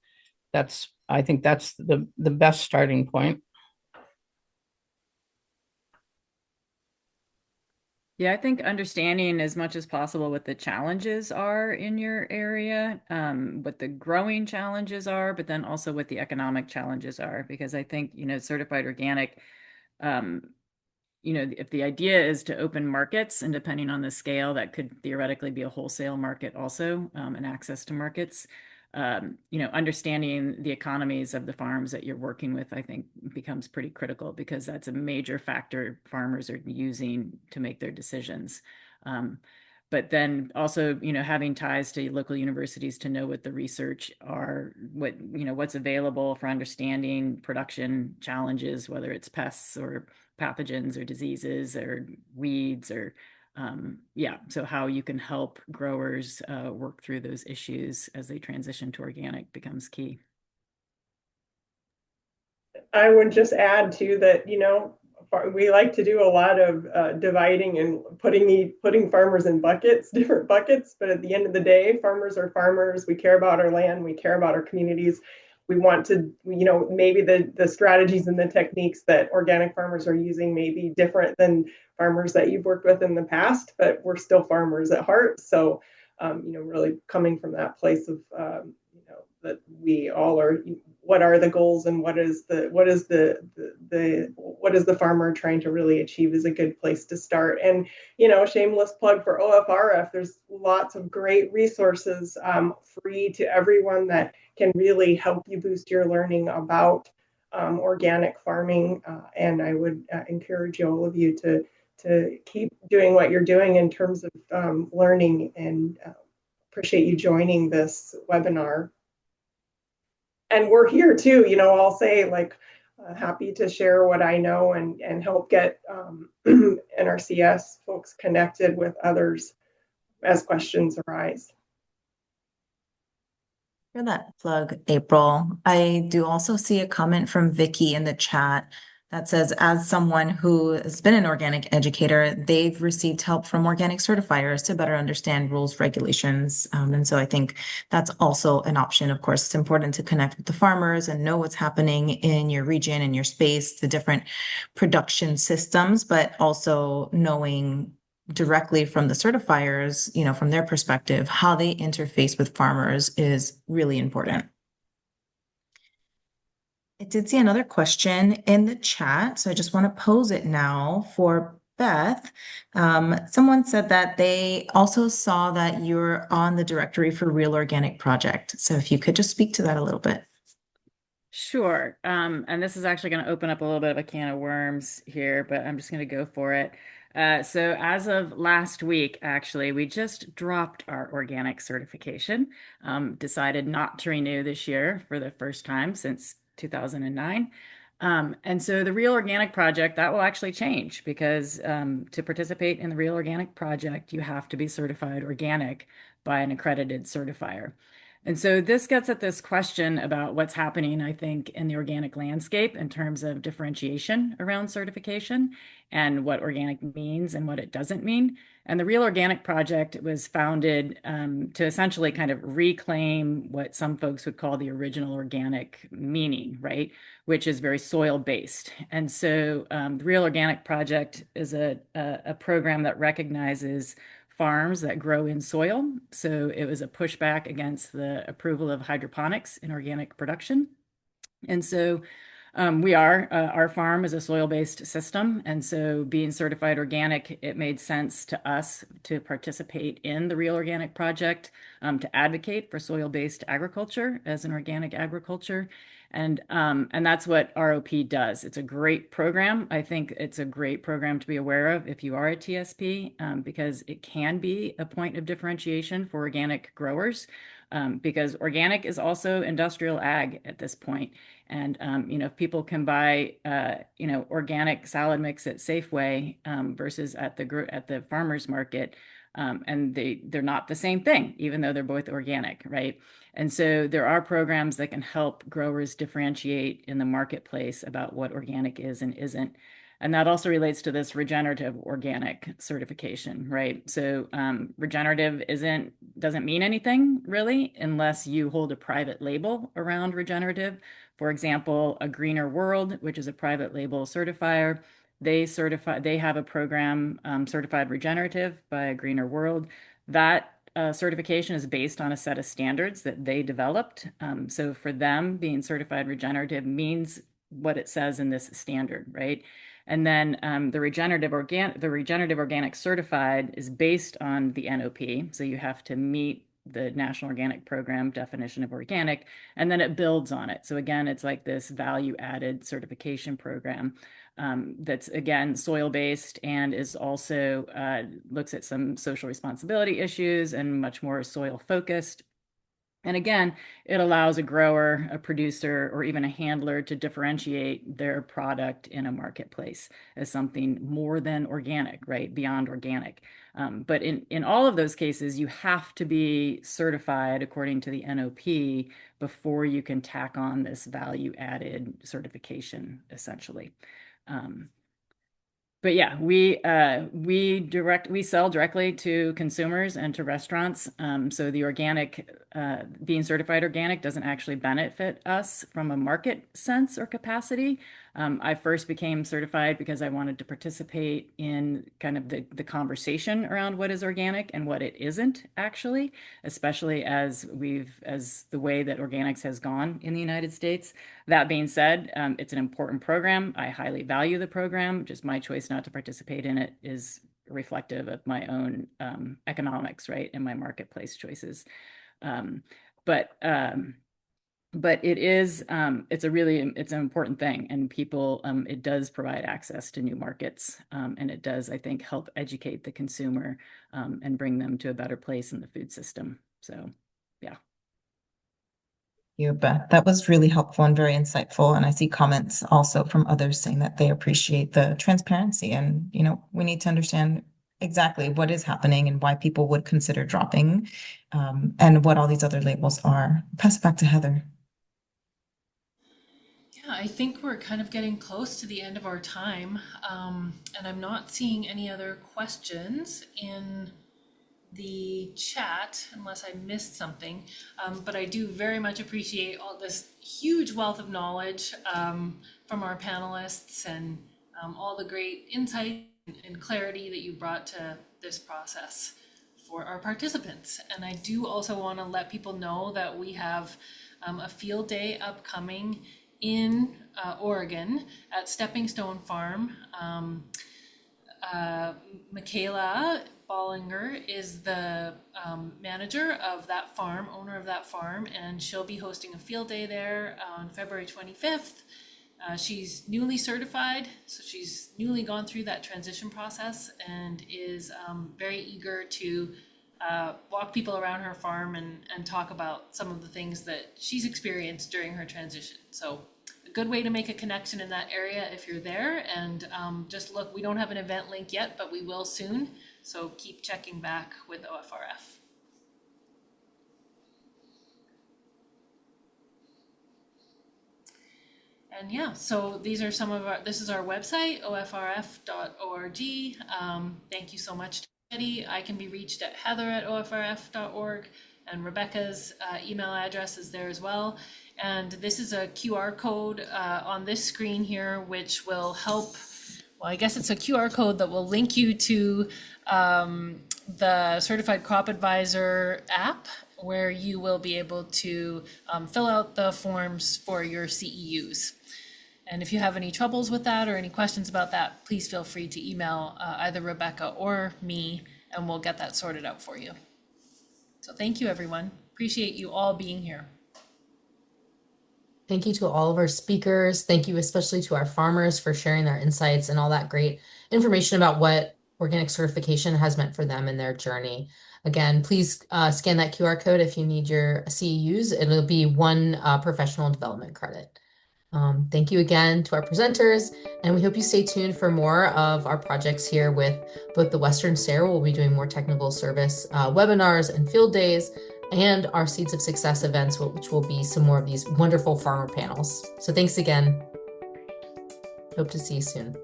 I think that's the best starting point. Yeah, I think understanding as much as possible what the challenges are in your area, what the growing challenges are, but then also what the economic challenges are. Because I think, certified organic, if the idea is to open markets, and depending on the scale, that could theoretically be a wholesale market also, and access to markets. Understanding the economies of the farms that you're working with, I think, becomes pretty critical, because that's a major factor farmers are using to make their decisions. But then also, having ties to local universities to know what the research are, what's available for understanding production challenges, whether it's pests or pathogens or diseases or weeds or Yeah, so how you can help growers work through those issues as they transition to organic becomes key. I would just add too that, we like to do a lot of dividing and putting farmers in buckets, different buckets. But at the end of the day, farmers are farmers. We care about our land. We care about our communities. We want to, maybe the strategies and the techniques that organic farmers are using may be different than farmers that you've worked with in the past, but we're still farmers at heart. So, really coming from that place of, that we all are, what are the goals and what is the farmer trying to really achieve is a good place to start. And shameless plug for OFRF, there's lots of great resources free to everyone that can really help you boost your learning about organic farming, and I would encourage all of you to keep doing what you're doing in terms of learning, and appreciate you joining this webinar. And we're here too, I'll say, like, happy to share what I know and help get NRCS folks connected with others as questions arise. For that plug, April. I do also see a comment from Vicky in the chat that says, as someone who has been an organic educator, they've received help from organic certifiers to better understand rules, regulations. And so I think that's also an option. Of course, it's important to connect with the farmers and know what's happening in your region, in your space, the different production systems, but also knowing directly from the certifiers, from their perspective, how they interface with farmers is really important. I did see another question in the chat, so I just want to pose it now for Beth. Someone said that they also saw that you're on the directory for Real Organic Project. So if you could just speak to that a little bit. Sure. And this is actually going to open up a little bit of a can of worms here, but I'm just going to go for it. So as of last week, actually, we just dropped our organic certification, decided not to renew this year for the first time since 2009. And so the Real Organic Project, that will actually change because to participate in the Real Organic Project, you have to be certified organic by an accredited certifier. And so this gets at this question about what's happening, I think, in the organic landscape in terms of differentiation around certification and what organic means and what it doesn't mean. And the Real Organic Project was founded to essentially kind of reclaim what some folks would call the original organic meaning, right? Which is very soil-based. And so the Real Organic Project is a program that recognizes farms that grow in soil. So it was a pushback against the approval of hydroponics in organic production. And so our farm is a soil-based system. And so being certified organic, it made sense to us to participate in the Real Organic Project, to advocate for soil-based agriculture as an organic agriculture. And that's what ROP does. It's a great program. I think it's a great program to be aware of if you are a TSP, because it can be a point of differentiation for organic growers, because organic is also industrial ag at this point. And, if people can buy, organic salad mix at Safeway versus at the farmer's market, and they're not the same thing, even though they're both organic, right? And so there are programs that can help growers differentiate in the marketplace about what organic is and isn't. And that also relates to this regenerative organic certification, right? So regenerative doesn't mean anything really unless you hold a private label around regenerative. For example, a Greener World, which is a private label certifier, they have a program certified regenerative by a Greener World. That certification is based on a set of standards that they developed. So for them, being certified regenerative means what it says in this standard, right? And then the regenerative organic certified is based on the NOP. So you have to meet the National Organic Program definition of organic, and then it builds on it. So again, it's like this value added certification program that's again soil-based and is also looks at some social responsibility issues and much more soil focused. And again, it allows a grower, a producer, or even a handler to differentiate their product in a marketplace as something more than organic, right? Beyond organic. But in all of those cases, you have to be certified according to the NOP before you can tack on this value added certification, essentially. But yeah, we sell directly to consumers and to restaurants. So the organic, being certified organic doesn't actually benefit us from a market sense or capacity. I first became certified because I wanted to participate in kind of the conversation around what is organic and what it isn't actually, especially as the way that organics has gone in the United States. That being said, it's an important program. I highly value the program. Just my choice not to participate in it is reflective of my own economics, right, and my marketplace choices. But it is, it's an important thing, and people, it does provide access to new markets, and it does, I think, help educate the consumer and bring them to a better place in the food system. So, yeah. You, Beth. That was really helpful and very insightful. And I see comments also from others saying that they appreciate the transparency, and we need to understand exactly what is happening and why people would consider dropping, and what all these other labels are. Pass it back to Heather. Yeah, I think we're kind of getting close to the end of our time, and I'm not seeing any other questions in the chat unless I missed something, but I do very much appreciate all this huge wealth of knowledge from our panelists, and all the great insight and clarity that you brought to this process for our participants. And I do also want to let people know that we have a field day upcoming in Oregon at Stepping Stone Farm. Michaela Bollinger is the manager of that farm, owner of that farm, and she'll be hosting a field day there on February 25th. She's newly certified, so she's newly gone through that transition process and is very eager to walk people around her farm and talk about some of the things that she's experienced during her transition. So a good way to make a connection in that area if you're there. And just look, we don't have an event link yet, but we will soon. So keep checking back with OFRF. And yeah, so these are some of this is our website, ofrf.org. Thank you so much, Eddie. I can be reached at heather@ofrf.org, and Rebecca's email address is there as well. And this is a QR code on this screen here, which will help. Well, I guess it's a QR code that will link you to the Certified Crop Advisor app, where you will be able to fill out the forms for your CEUs. And if you have any troubles with that or any questions about that, please feel free to email either Rebecca or me, and we'll get that sorted out for you. So thank you, everyone. Appreciate you all being here. Thank you to all of our speakers. Thank you especially to our farmers for sharing their insights and all that great information about what organic certification has meant for them in their journey. Again, please scan that QR code if you need your CEUs. It'll be one professional development credit. Thank you again to our presenters, and we hope you stay tuned for more of our projects here with both the Western SARE. We'll be doing more technical service webinars and field days, and our Seeds of Success events, which will be some more of these wonderful farmer panels. So thanks again. Hope to see you soon.